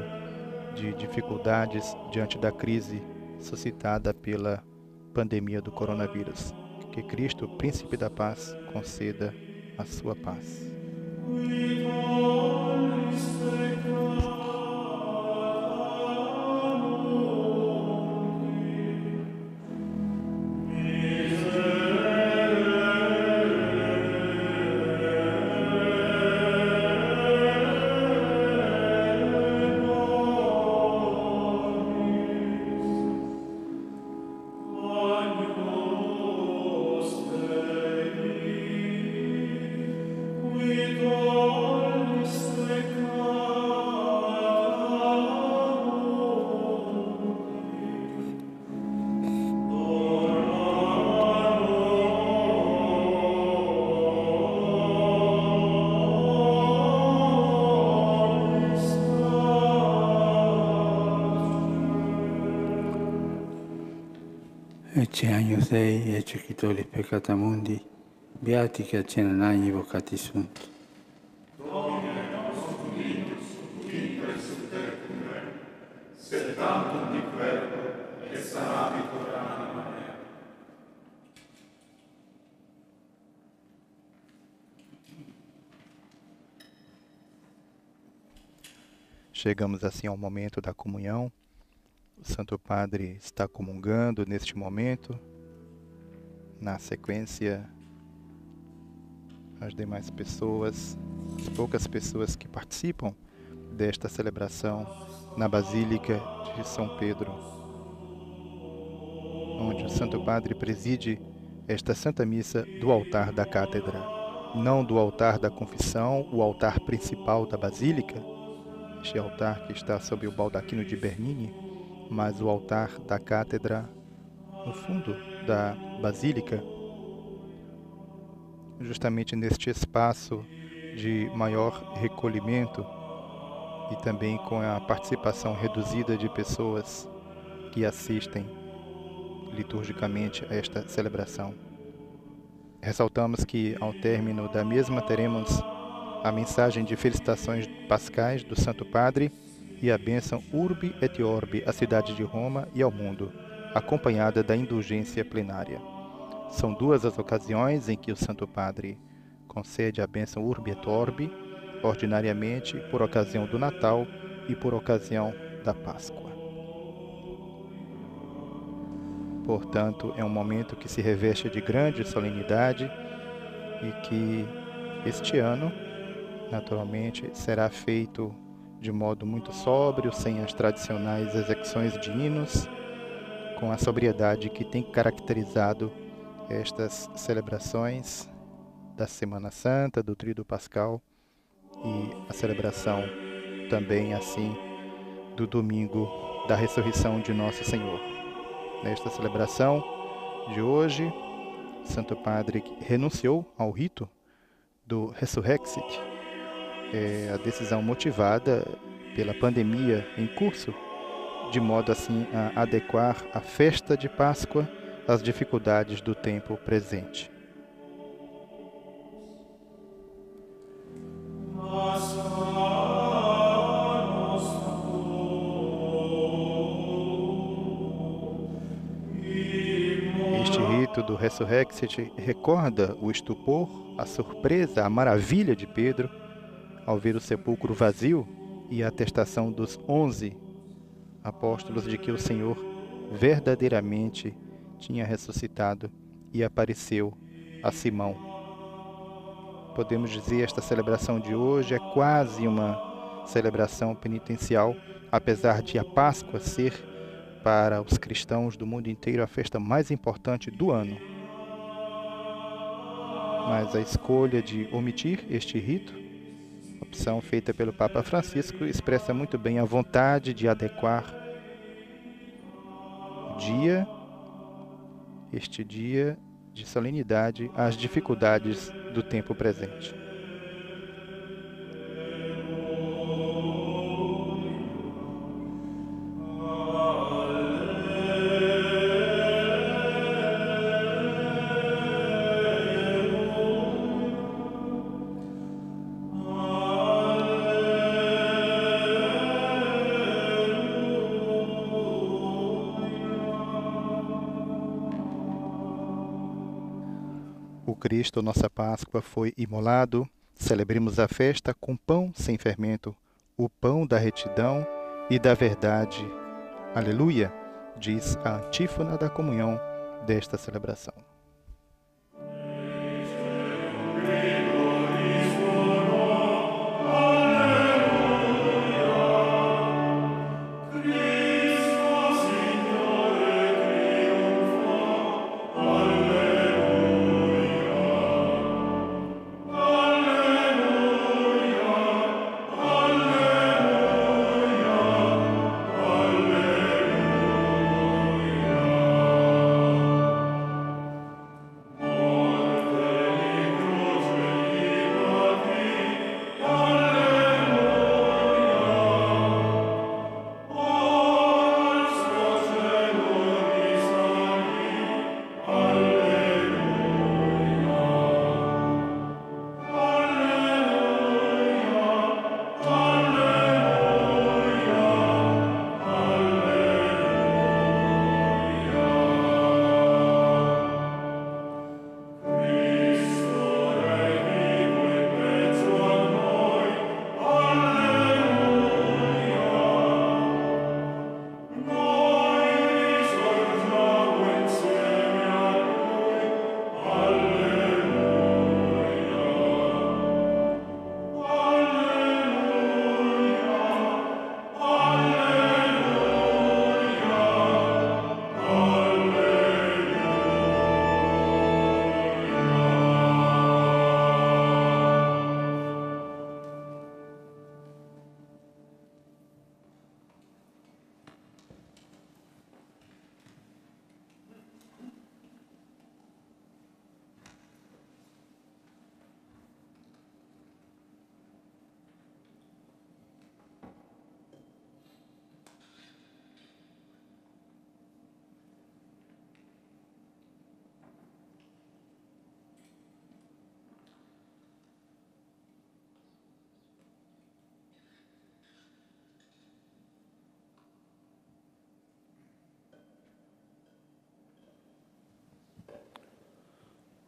de dificuldades diante da crise suscitada pela pandemia do coronavírus. Que Cristo, Príncipe da Paz, conceda a sua paz. Ecce agnus Dei, ecce qui tollis peccata mundi, beati che accenanagni vocati sunt. Domine nostrum Dominus, in resurrectum rem, sed tantum di querpo, et sanabitur anima mea. Chegamos assim ao momento da comunhão. O Santo Padre está comungando neste momento. Na sequência, as demais pessoas, as poucas pessoas que participam desta celebração na Basílica de São Pedro, onde o Santo Padre preside esta Santa Missa do altar da Cátedra, não do altar da Confissão, o altar principal da Basílica, este altar que está sob o baldaquino de Bernini, mas o altar da Cátedra no fundo da Basílica, justamente neste espaço de maior recolhimento e também com a participação reduzida de pessoas que assistem liturgicamente a esta celebração. Ressaltamos que ao término da mesma teremos a mensagem de felicitações pascais do Santo Padre e a bênção Urbi et Orbi, à cidade de Roma e ao mundo, acompanhada da indulgência plenária. São duas as ocasiões em que o Santo Padre concede a bênção Urbi et Orbi, ordinariamente por ocasião do Natal e por ocasião da Páscoa. Portanto, é um momento que se reveste de grande solenidade e que este ano, naturalmente, será feito de modo muito sóbrio, sem as tradicionais execuções de hinos, com a sobriedade que tem caracterizado estas celebrações da Semana Santa, do Tríduo Pascal e a celebração também assim do domingo da ressurreição de Nosso Senhor. Nesta celebração de hoje, Santo Padre renunciou ao rito do Resurrexit, a decisão motivada pela pandemia em curso, de modo assim a adequar a festa de Páscoa às dificuldades do tempo presente. Este rito rito do Resurrexit recorda o estupor, a surpresa, a maravilha de Pedro ao ver o sepulcro vazio e a atestação dos 11 apóstolos de que o Senhor verdadeiramente tinha ressuscitado e apareceu a Simão. Podemos dizer que esta celebração de hoje é quase uma celebração penitencial, apesar de a Páscoa ser, para os cristãos do mundo inteiro, a festa mais importante do ano. Mas a escolha de omitir este rito, opção feita pelo Papa Francisco, expressa muito bem a vontade de adequar este dia de solenidade às dificuldades do tempo presente. O Cristo, nossa Páscoa, foi imolado. Celebremos a festa com pão sem fermento, o pão da retidão e da verdade. Aleluia, diz a antífona da comunhão desta celebração.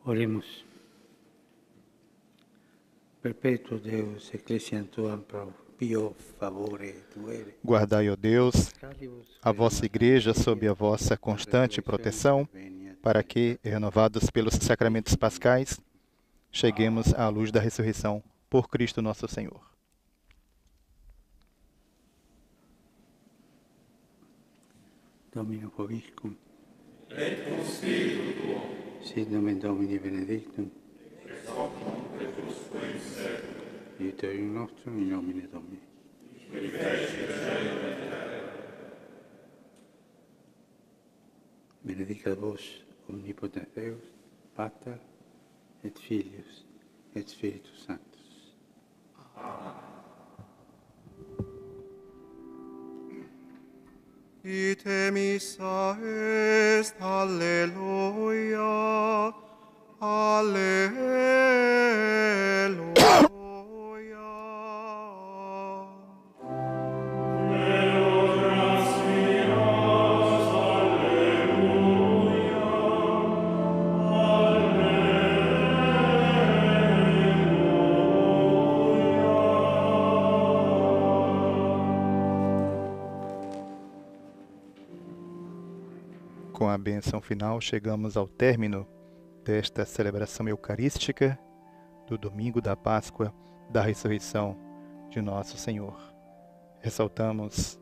Oremos. Perpetuo Deus, ecclesiam tuam pro pio favore tuere. Guardai, ó Deus, a vossa igreja sob a vossa constante proteção, para que, renovados pelos sacramentos pascais, cheguemos à luz da ressurreição por Cristo nosso Senhor. Domino vobiscum. Et cum spiritu tuo. Sit nomen Domini benedictum. Ex hoc nunc et usque in seculum. Aiuterium nostrum in nomine Domini. Qui fecit caelum et terra. Benedicat vos omnipotens Deus, Pater et Filius et Spiritus Sanctus. Amen. Ite missa est, alleluia, alleluia. Com a bênção final, chegamos ao término desta celebração eucarística do domingo da Páscoa da ressurreição de nosso Senhor. Ressaltamos,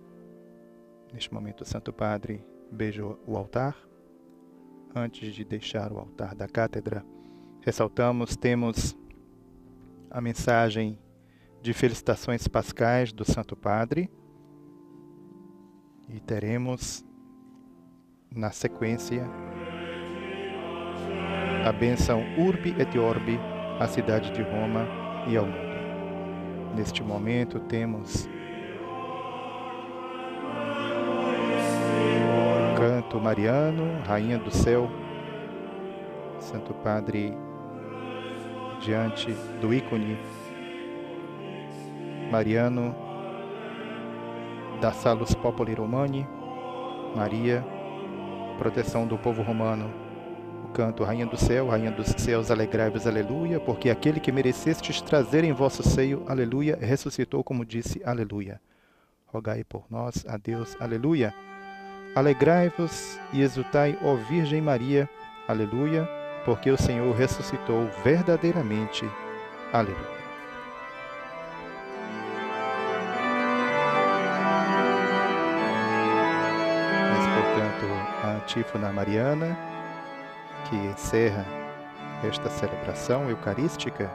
neste momento, o Santo Padre beija o altar. Antes de deixar o altar da cátedra, ressaltamos, temos a mensagem de felicitações pascais do Santo Padre e teremos, na sequência, a bênção Urbi et Orbi, à cidade de Roma e ao mundo. Neste momento temos canto mariano, Rainha do Céu, Santo Padre diante do ícone mariano da Salus Populi Romani, Maria, proteção do povo romano. O canto Rainha do Céu, Rainha dos Céus, alegrai-vos, aleluia, porque aquele que merecestes trazer em vosso seio, aleluia, ressuscitou, como disse, aleluia. Rogai por nós a Deus, aleluia. Alegrai-vos e exultai, ó Virgem Maria, aleluia, porque o Senhor ressuscitou verdadeiramente, aleluia. A antífona mariana, que encerra esta celebração eucarística.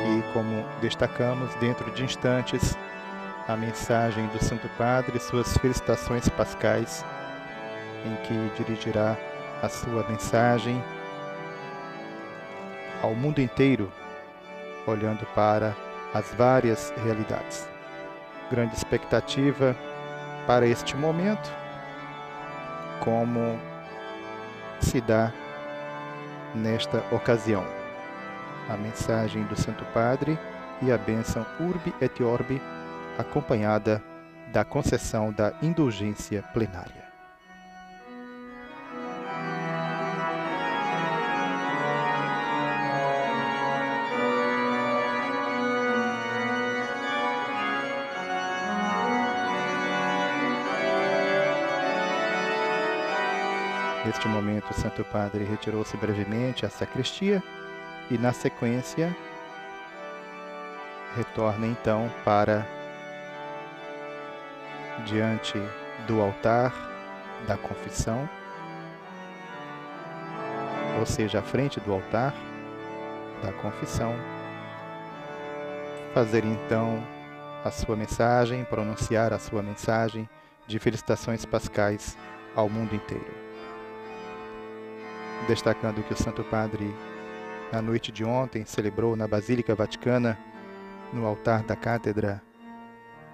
E como destacamos, dentro de instantes, a mensagem do Santo Padre, suas felicitações pascais, em que dirigirá a sua mensagem ao mundo inteiro, olhando para as várias realidades. Grande expectativa para este momento, como se dá nesta ocasião. A mensagem do Santo Padre e a bênção Urbi et Orbi, acompanhada da concessão da indulgência plenária. Neste momento, o Santo Padre retirou-se brevemente à sacristia e, na sequência, retorna então para diante do altar da confissão, ou seja, à frente do altar da confissão, fazer então a sua mensagem, pronunciar a sua mensagem de felicitações pascais ao mundo inteiro. Destacando que o Santo Padre, na noite de ontem, celebrou na Basílica Vaticana, no altar da cátedra,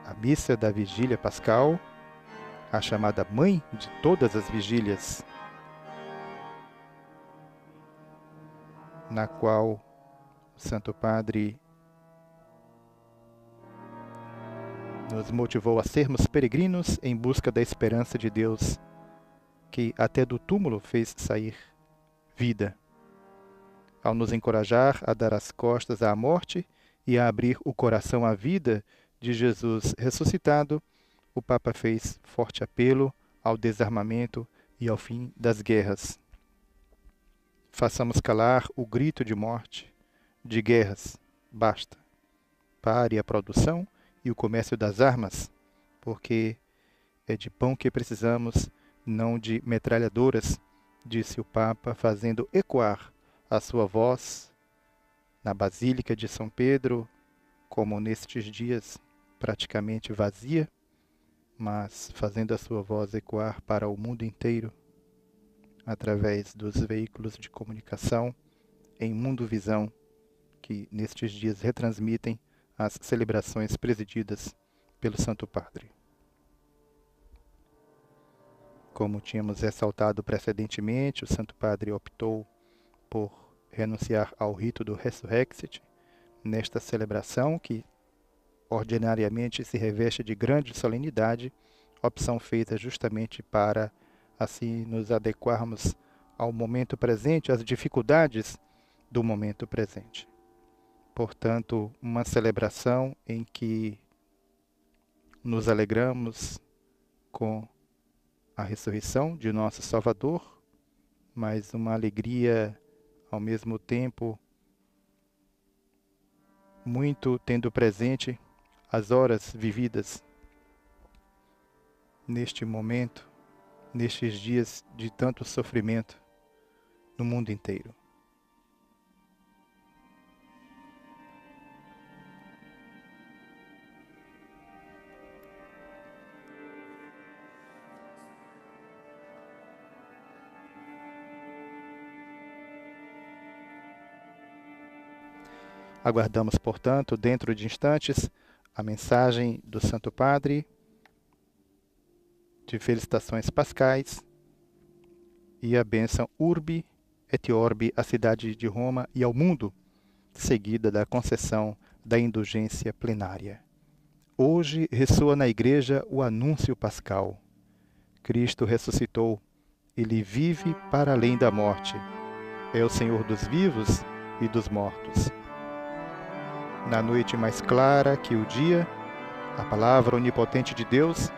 a missa da Vigília Pascal, a chamada mãe de todas as vigílias, na qual o Santo Padre nos motivou a sermos peregrinos em busca da esperança de Deus, que até do túmulo fez sair vida, ao nos encorajar a dar as costas à morte e a abrir o coração à vida de Jesus ressuscitado. O Papa fez forte apelo ao desarmamento e ao fim das guerras. Façamos calar o grito de morte, de guerras. Basta. Pare a produção e o comércio das armas, porque é de pão que precisamos, não de metralhadoras, disse o Papa, fazendo ecoar a sua voz na Basílica de São Pedro, como nestes dias praticamente vazia, mas fazendo a sua voz ecoar para o mundo inteiro, através dos veículos de comunicação em Mundo Visão, que nestes dias retransmitem as celebrações presididas pelo Santo Padre. Como tínhamos ressaltado precedentemente, o Santo Padre optou por renunciar ao rito do Resurrexit nesta celebração, que ordinariamente se reveste de grande solenidade, opção feita justamente para assim nos adequarmos ao momento presente, às dificuldades do momento presente. Portanto, uma celebração em que nos alegramos com a ressurreição de nosso Salvador, mas uma alegria ao mesmo tempo muito tendo presente as horas vividas neste momento, nestes dias de tanto sofrimento no mundo inteiro. Aguardamos, portanto, dentro de instantes, a mensagem do Santo Padre de felicitações pascais e a bênção Urbi et Orbi à cidade de Roma e ao mundo, seguida da concessão da indulgência plenária. Hoje ressoa na Igreja o anúncio pascal. Cristo ressuscitou, Ele vive para além da morte. É o Senhor dos vivos e dos mortos. Na noite mais clara que o dia, a palavra onipotente de Deus,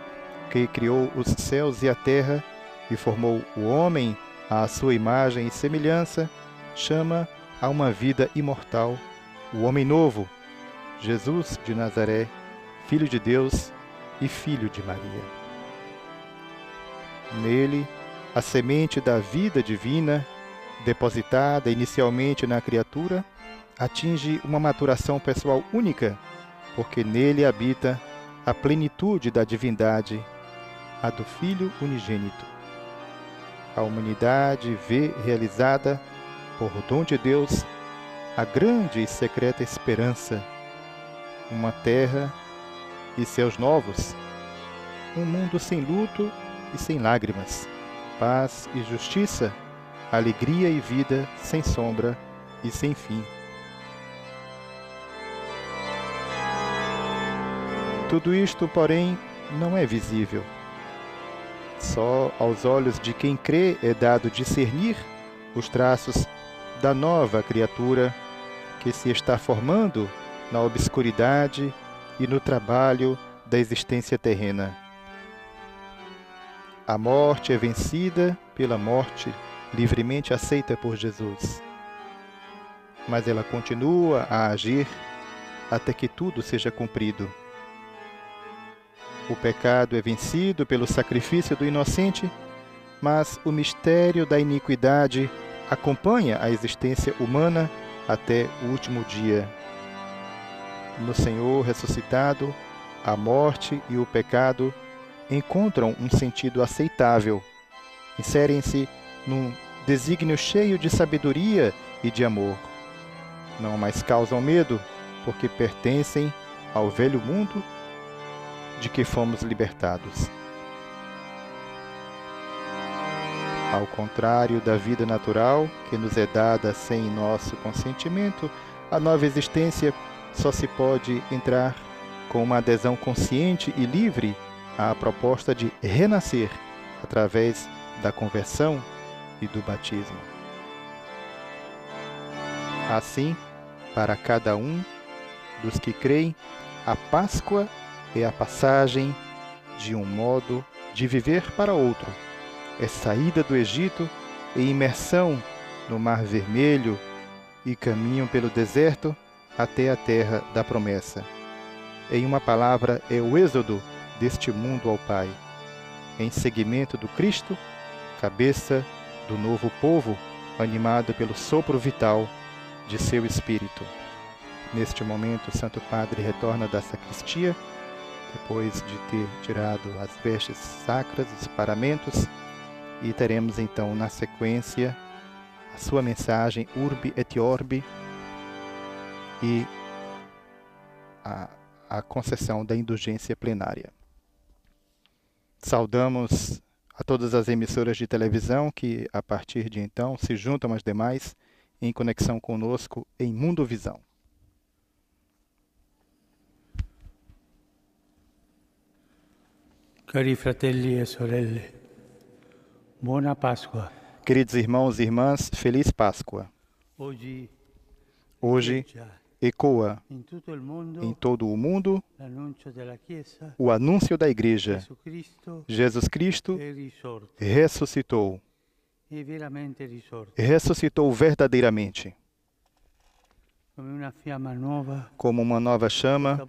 que criou os céus e a terra e formou o homem à sua imagem e semelhança, chama a uma vida imortal o homem novo, Jesus de Nazaré, Filho de Deus e Filho de Maria. Nele, a semente da vida divina, depositada inicialmente na criatura, atinge uma maturação pessoal única, porque nele habita a plenitude da divindade, a do Filho unigênito. A humanidade vê realizada, por dom de Deus, a grande e secreta esperança, uma terra e céus novos, um mundo sem luto e sem lágrimas, paz e justiça, alegria e vida sem sombra e sem fim. Tudo isto, porém, não é visível. Só aos olhos de quem crê é dado discernir os traços da nova criatura que se está formando na obscuridade e no trabalho da existência terrena. A morte é vencida pela morte livremente aceita por Jesus. Mas ela continua a agir até que tudo seja cumprido. O pecado é vencido pelo sacrifício do inocente, mas o mistério da iniquidade acompanha a existência humana até o último dia. No Senhor ressuscitado, a morte e o pecado encontram um sentido aceitável, inserem-se num desígnio cheio de sabedoria e de amor. Não mais causam medo, porque pertencem ao velho mundo de que fomos libertados. Ao contrário da vida natural, que nos é dada sem nosso consentimento, a nova existência só se pode entrar com uma adesão consciente e livre à proposta de renascer através da conversão e do batismo. Assim, para cada um dos que creem, a Páscoa é a passagem de um modo de viver para outro. É saída do Egito e imersão no Mar Vermelho e caminho pelo deserto até a terra da promessa. Em uma palavra, é o êxodo deste mundo ao Pai. Em seguimento do Cristo, cabeça do novo povo, animado pelo sopro vital de seu Espírito. Neste momento, o Santo Padre retorna da sacristia, depois de ter tirado as vestes sacras, os paramentos, e teremos então na sequência a sua mensagem Urbi et Orbi e a concessão da indulgência plenária. Saudamos a todas as emissoras de televisão que, a partir de então, se juntam às demais em conexão conosco em Mundo Visão. Cari fratelli e sorelle, buona Pasqua. Queridos irmãos e irmãs, feliz Páscoa. Hoje ecoa em todo o mundo o anúncio da Igreja. Jesus Cristo ressuscitou. Ressuscitou verdadeiramente. Como uma nova chama,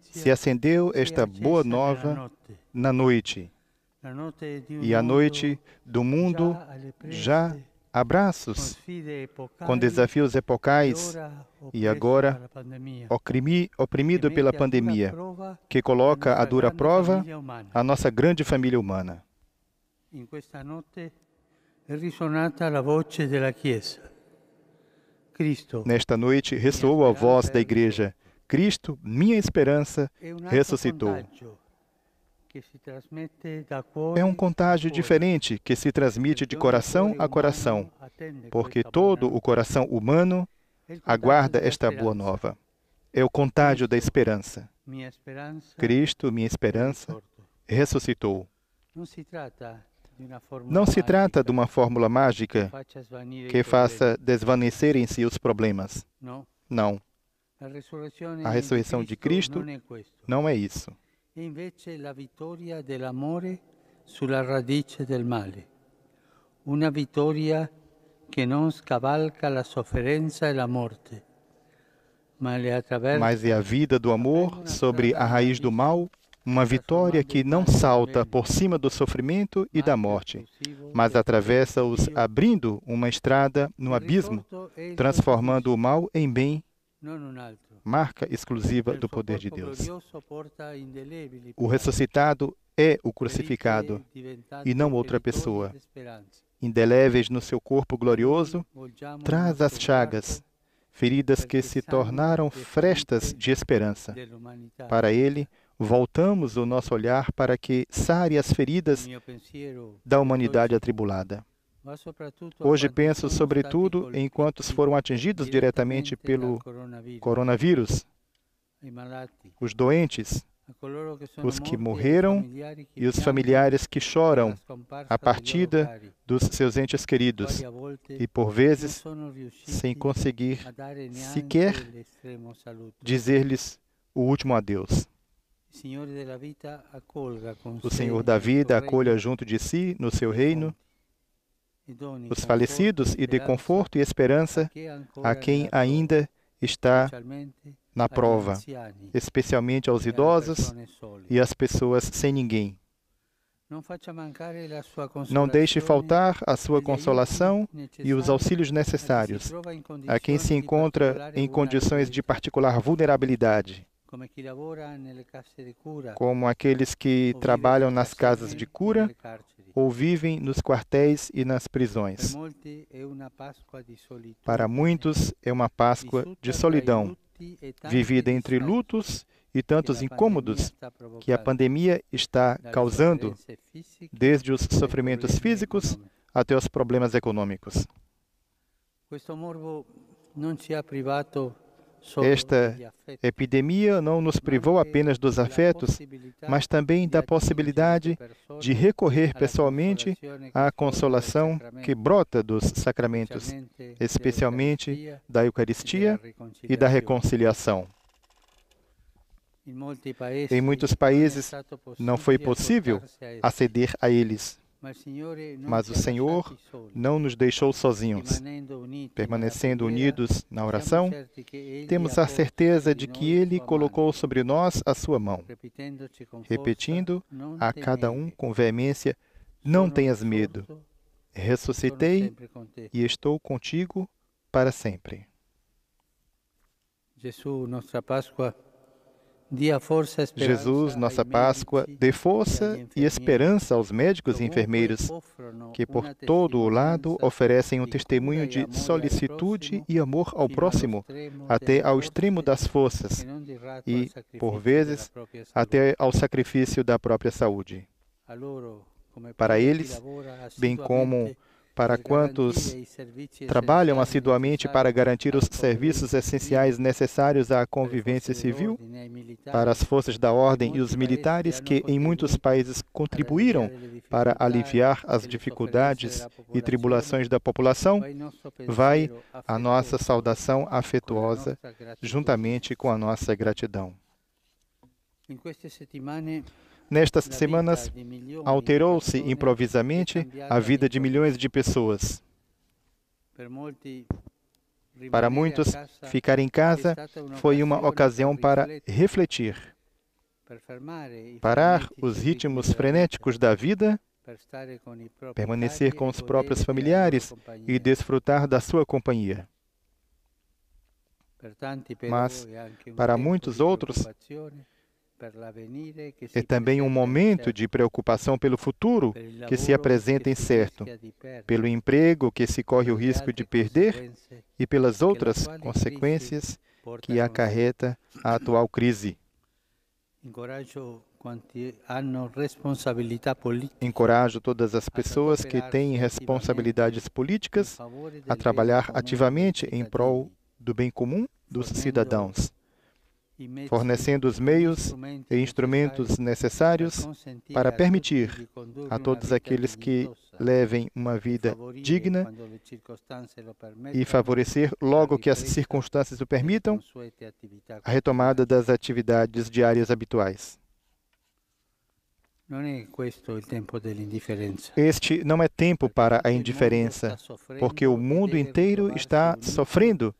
se acendeu esta boa nova na noite. E a noite do mundo já há braços, com desafios epocais e agora oprimido pela pandemia, que coloca a dura prova a nossa grande família humana. Nesta noite ressoou a voz da Igreja. Cristo, minha esperança, ressuscitou. É um contágio diferente que se transmite de coração a coração, porque todo o coração humano aguarda esta boa nova. É o contágio da esperança. Cristo, minha esperança, ressuscitou. Não se trata de uma fórmula mágica que faça desvanecerem-se os problemas. Não. A ressurreição de Cristo não é isso. E invece la vittoria dell'amore sulla radice del male. Una vittoria che non scavalca la sofferenza e la morte, mas é a vida do amor sobre a raiz do mal, uma vitória que não salta por cima do sofrimento e da morte, mas atravessa-os abrindo uma estrada no abismo, transformando o mal em bem, marca exclusiva do poder de Deus. O ressuscitado é o crucificado e não outra pessoa. Indeléveis no seu corpo glorioso, traz as chagas, feridas que se tornaram frestas de esperança. Para ele, voltamos o nosso olhar para que sare as feridas da humanidade atribulada. Hoje penso, sobretudo, em quantos foram atingidos diretamente pelo coronavírus, os doentes, os que morreram e os familiares que choram a partida dos seus entes queridos e, por vezes, sem conseguir sequer dizer-lhes o último adeus. O Senhor da vida acolha junto de si, no seu reino, os falecidos e dê conforto e esperança a quem ainda está na prova, especialmente aos idosos e às pessoas sem ninguém. Não deixe faltar a sua consolação e os auxílios necessários a quem se encontra em condições de particular vulnerabilidade, como aqueles que trabalham nas casas de cura ou vivem nos quartéis e nas prisões. Para muitos é uma Páscoa de solidão, vivida entre lutos e tantos incômodos que a pandemia está causando, desde os sofrimentos físicos até os problemas econômicos. Esta epidemia não nos privou apenas dos afetos, mas também da possibilidade de recorrer pessoalmente à consolação que brota dos sacramentos, especialmente da Eucaristia e da reconciliação. Em muitos países não foi possível aceder a eles, mas o Senhor não nos deixou sozinhos. Permanecendo unidos na oração, temos a certeza de que Ele colocou sobre nós a sua mão, repetindo a cada um com veemência: não tenhas medo, ressuscitei e estou contigo para sempre. Jesus, nossa Páscoa, dê força e esperança aos médicos e enfermeiros que por todo o lado oferecem um testemunho de solicitude e amor ao próximo, até ao extremo das forças e, por vezes, até ao sacrifício da própria saúde. Para eles, bem como para quantos trabalham assiduamente para garantir os serviços essenciais necessários à convivência civil, para as forças da ordem e os militares que, em muitos países, contribuíram para aliviar as dificuldades e tribulações da população, vai a nossa saudação afetuosa, juntamente com a nossa gratidão. Nestas semanas, alterou-se improvisamente a vida de milhões de pessoas. Para muitos, ficar em casa foi uma ocasião para refletir, parar os ritmos frenéticos da vida, permanecer com os próprios familiares e desfrutar da sua companhia. Mas, para muitos outros, é também um momento de preocupação pelo futuro que se apresenta incerto, pelo emprego que se corre o risco de perder e pelas outras consequências que acarreta a atual crise. Encorajo todas as pessoas que têm responsabilidades políticas a trabalhar ativamente em prol do bem comum dos cidadãos, fornecendo os meios e instrumentos necessários para permitir a todos aqueles que levem uma vida digna e favorecer, logo que as circunstâncias o permitam, a retomada das atividades diárias habituais. Este não é tempo para a indiferença, porque o mundo inteiro está sofrendo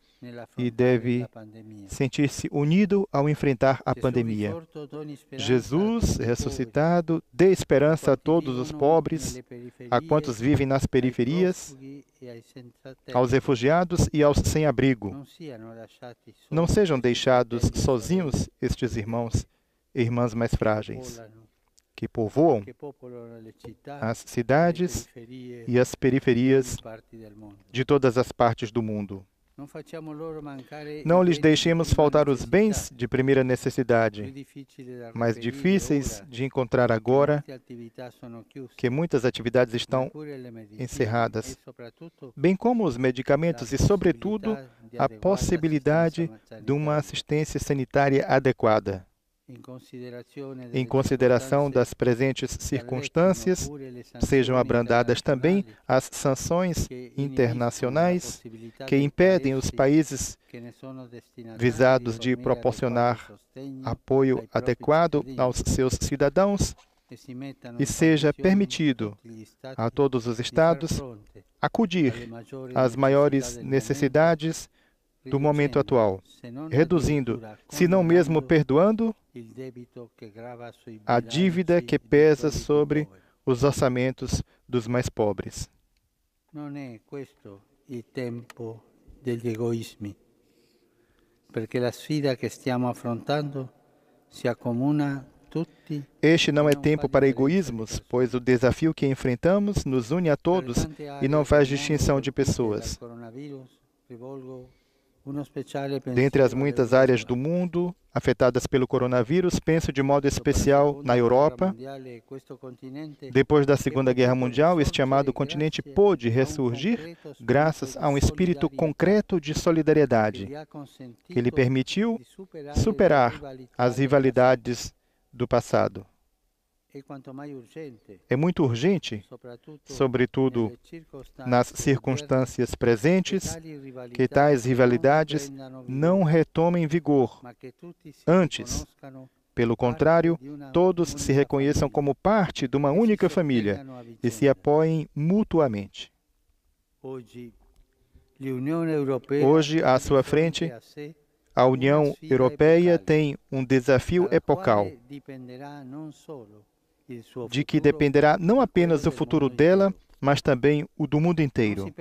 e deve sentir-se unido ao enfrentar a pandemia. Jesus, ressuscitado, dê esperança a todos os pobres, a quantos vivem nas periferias, aos refugiados e aos sem-abrigo. Não sejam deixados sozinhos estes irmãos e irmãs mais frágeis, que povoam as cidades e as periferias de todas as partes do mundo. Não lhes deixemos faltar os bens de primeira necessidade, mais difíceis de encontrar agora, que muitas atividades estão encerradas, bem como os medicamentos e, sobretudo, a possibilidade de uma assistência sanitária adequada. Em consideração das presentes circunstâncias, sejam abrandadas também as sanções internacionais que impedem os países visados de proporcionar apoio adequado aos seus cidadãos e seja permitido a todos os Estados acudir às maiores necessidades do momento atual, reduzindo, se não mesmo perdoando, a dívida que pesa sobre os orçamentos dos mais pobres. Não é questo il tempo degli egoismi, perché la sfida che stiamo affrontando si accomuna tutti. Este não é tempo para egoísmos, pois o desafio que enfrentamos nos une a todos e não faz distinção de pessoas. Dentre as muitas áreas do mundo afetadas pelo coronavírus, penso de modo especial na Europa. Depois da Segunda Guerra Mundial, este amado continente pôde ressurgir graças a um espírito concreto de solidariedade, que lhe permitiu superar as rivalidades do passado. É muito urgente, sobretudo nas circunstâncias presentes, que tais rivalidades não retomem vigor. Antes, pelo contrário, todos se reconheçam como parte de uma única família e se apoiem mutuamente. Hoje, à sua frente, a União Europeia tem um desafio epocal, de que dependerá não apenas o futuro dela, mas também o do mundo inteiro.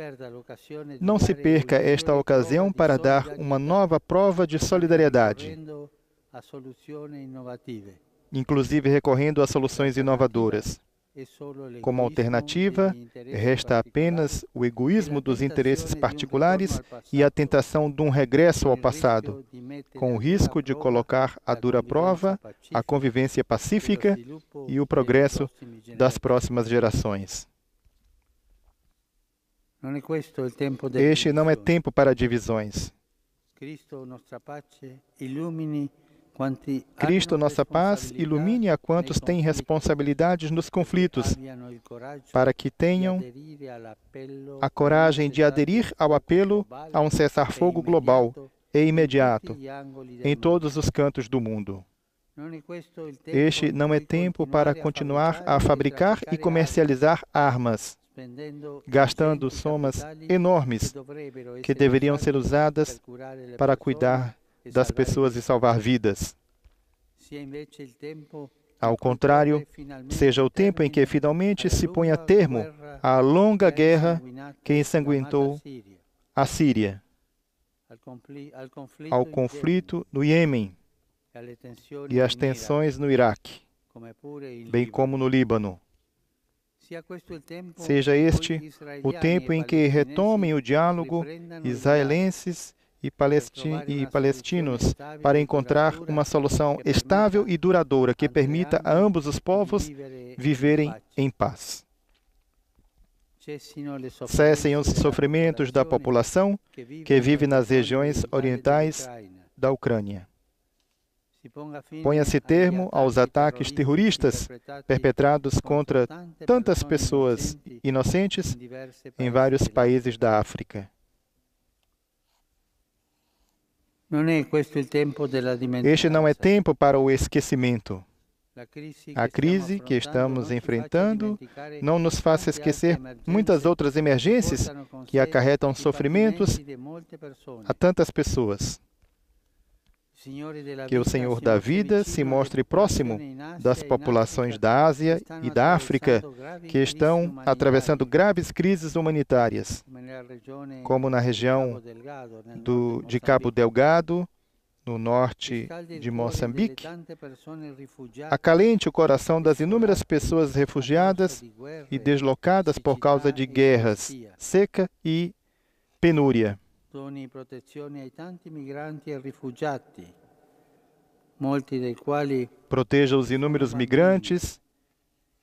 Não se perca esta ocasião para dar uma nova prova de solidariedade, inclusive recorrendo a soluções inovadoras. Como alternativa, resta apenas o egoísmo dos interesses particulares e a tentação de um regresso ao passado, com o risco de colocar à dura prova a convivência pacífica e o progresso das próximas gerações. Este não é tempo para divisões. Cristo, nossa paz, ilumine a quantos têm responsabilidades nos conflitos, para que tenham a coragem de aderir ao apelo a um cessar-fogo global e imediato em todos os cantos do mundo. Este não é tempo para continuar a fabricar e comercializar armas, gastando somas enormes que deveriam ser usadas para cuidar das pessoas e salvar vidas. Ao contrário, seja o tempo em que finalmente se ponha termo à longa guerra que ensanguentou a Síria, ao conflito no Iêmen e às tensões no Iraque, bem como no Líbano. Seja este o tempo em que retomem o diálogo israelenses e palestinos para encontrar uma solução estável e duradoura que permita a ambos os povos viverem em paz. Cessem os sofrimentos da população que vive nas regiões orientais da Ucrânia. Ponha-se termo aos ataques terroristas perpetrados contra tantas pessoas inocentes em vários países da África. Este não é tempo para o esquecimento. A crise que estamos enfrentando não nos faz esquecer muitas outras emergências que acarretam sofrimentos a tantas pessoas. Que o Senhor da vida se mostre próximo das populações da Ásia e da África que estão atravessando graves crises humanitárias, como na região de Cabo Delgado, no norte de Moçambique. Acalente o coração das inúmeras pessoas refugiadas e deslocadas por causa de guerras, seca e penúria. Proteja os inúmeros migrantes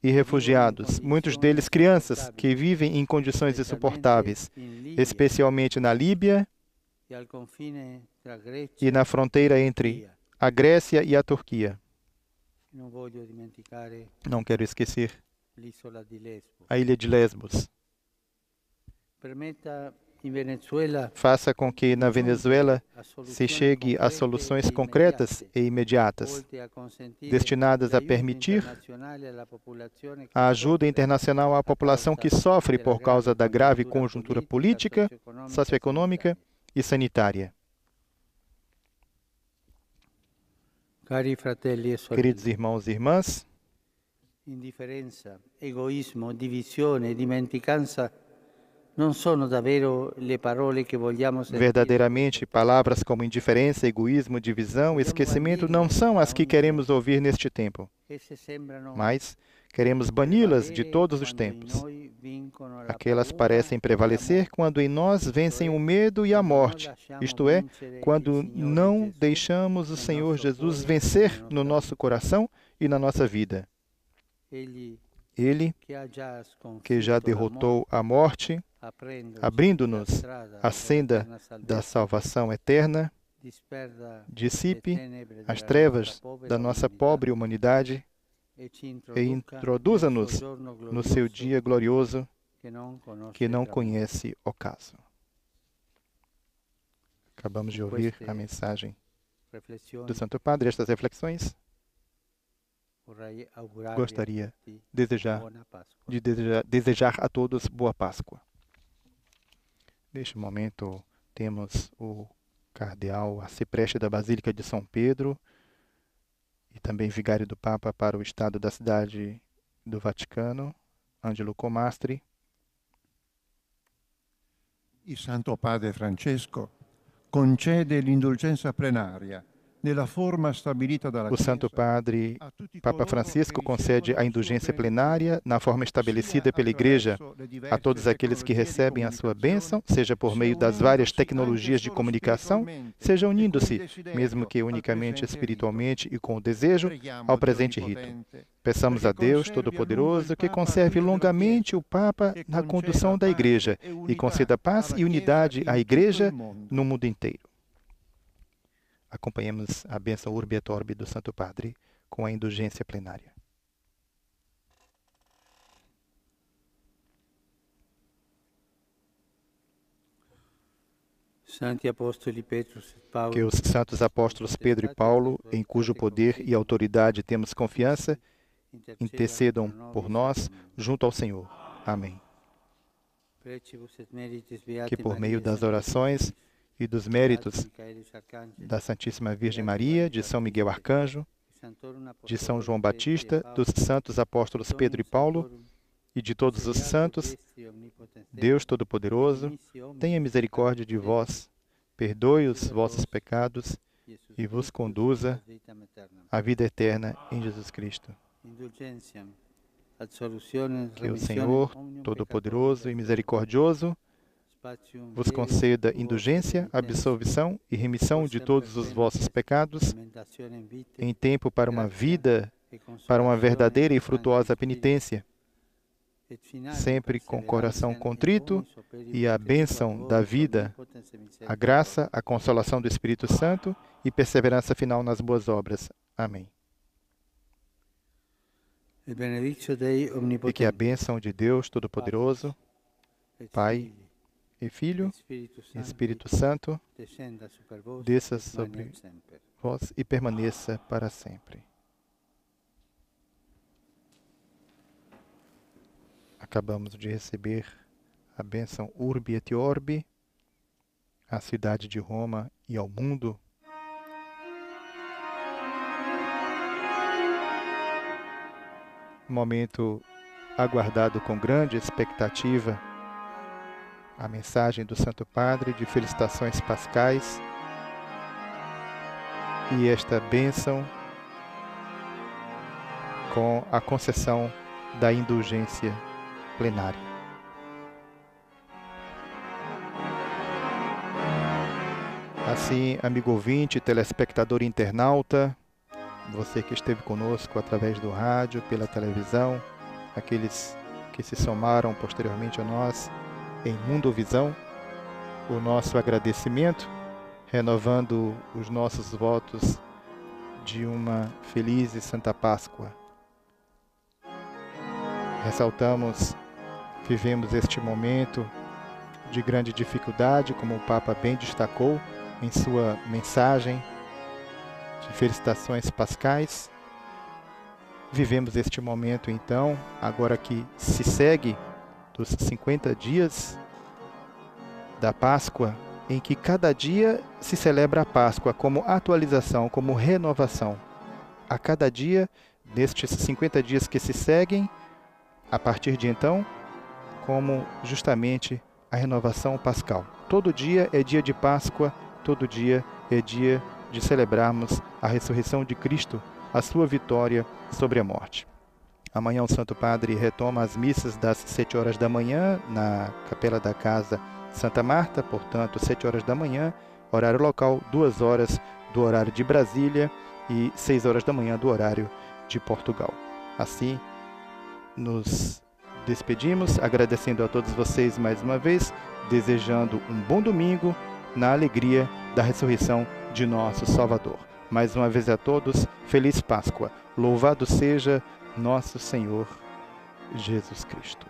e refugiados, muitos deles crianças, que vivem em condições insuportáveis, especialmente na Líbia e na fronteira entre a Grécia e a Turquia. Não quero esquecer a ilha de Lesbos. Faça com que na Venezuela se chegue a soluções concretas e imediatas, destinadas a permitir a ajuda internacional à população que sofre por causa da grave conjuntura política, socioeconômica e sanitária. Queridos irmãos e irmãs, indiferenza, egoísmo, divisione, dimenticanza non sono davvero le parole che vogliamo sentire. Verdadeiramente, palavras como indiferença, egoísmo, divisão, esquecimento não são as que queremos ouvir neste tempo, mas queremos bani-las de todos os tempos. Aquelas parecem prevalecer quando em nós vencem o medo e a morte, isto é, quando não deixamos o Senhor Jesus vencer no nosso coração e na nossa vida. Ele, que já derrotou a morte, abrindo-nos a senda da salvação eterna, dissipe as trevas da nossa pobre humanidade e introduza-nos no seu dia glorioso que não conhece ocaso. Acabamos de ouvir a mensagem do Santo Padre. Estas reflexões gostaria de desejar a todos boa Páscoa. Neste momento, temos o cardeal arcipreste da Basílica de São Pedro e também vigário do Papa para o Estado da Cidade do Vaticano, Angelo Comastri. Il Santo Padre Francesco concede l'indulgenza plenaria O Santo Padre Papa Francisco concede a indulgência plenária na forma estabelecida pela Igreja a todos aqueles que recebem a sua bênção, seja por meio das várias tecnologias de comunicação, seja unindo-se, mesmo que unicamente espiritualmente e com o desejo, ao presente rito. Peçamos a Deus Todo-Poderoso que conserve longamente o Papa na condução da Igreja e conceda paz e unidade à Igreja no mundo inteiro. Acompanhemos a bênção Urbi et Orbi do Santo Padre com a indulgência plenária. Que os santos apóstolos Pedro e Paulo, em cujo poder e autoridade temos confiança, intercedam por nós junto ao Senhor. Amém. Que por meio das orações e dos méritos da Santíssima Virgem Maria, de São Miguel Arcanjo, de São João Batista, dos santos apóstolos Pedro e Paulo e de todos os santos, Deus Todo-Poderoso, tenha misericórdia de vós, perdoe os vossos pecados e vos conduza à vida eterna em Jesus Cristo. Que o Senhor Todo-Poderoso e Misericordioso vos conceda indulgência, absolvição e remissão de todos os vossos pecados, em tempo para uma vida, para uma verdadeira e frutuosa penitência, sempre com coração contrito e a bênção da vida, a graça, a consolação do Espírito Santo e perseverança final nas boas obras. Amém. E que a bênção de Deus Todo-Poderoso, Pai e Filho, Espírito Santo, desça sobre vós e permaneça para sempre. Acabamos de receber a bênção Urbi et Orbi, à cidade de Roma e ao mundo. Momento aguardado com grande expectativa, a mensagem do Santo Padre de felicitações pascais e esta bênção com a concessão da indulgência plenária. Assim, amigo ouvinte, telespectador e internauta, você que esteve conosco através do rádio, pela televisão, aqueles que se somaram posteriormente a nós em Mundovisão, o nosso agradecimento, renovando os nossos votos de uma feliz e santa Páscoa. Ressaltamos, vivemos este momento de grande dificuldade, como o Papa bem destacou em sua mensagem de felicitações pascais. Vivemos este momento, então, agora que se segue dos 50 dias da Páscoa, em que cada dia se celebra a Páscoa como atualização, como renovação. A cada dia, nestes 50 dias que se seguem, a partir de então, como justamente a renovação pascal. Todo dia é dia de Páscoa, todo dia é dia de celebrarmos a ressurreição de Cristo, a sua vitória sobre a morte. Amanhã o Santo Padre retoma as missas das 7 horas da manhã na Capela da Casa Santa Marta, portanto, 7 horas da manhã, horário local, 2 horas do horário de Brasília e 6 horas da manhã do horário de Portugal. Assim, nos despedimos, agradecendo a todos vocês mais uma vez, desejando um bom domingo na alegria da ressurreição de nosso Salvador. Mais uma vez a todos, feliz Páscoa. Louvado seja nosso Senhor Jesus Cristo.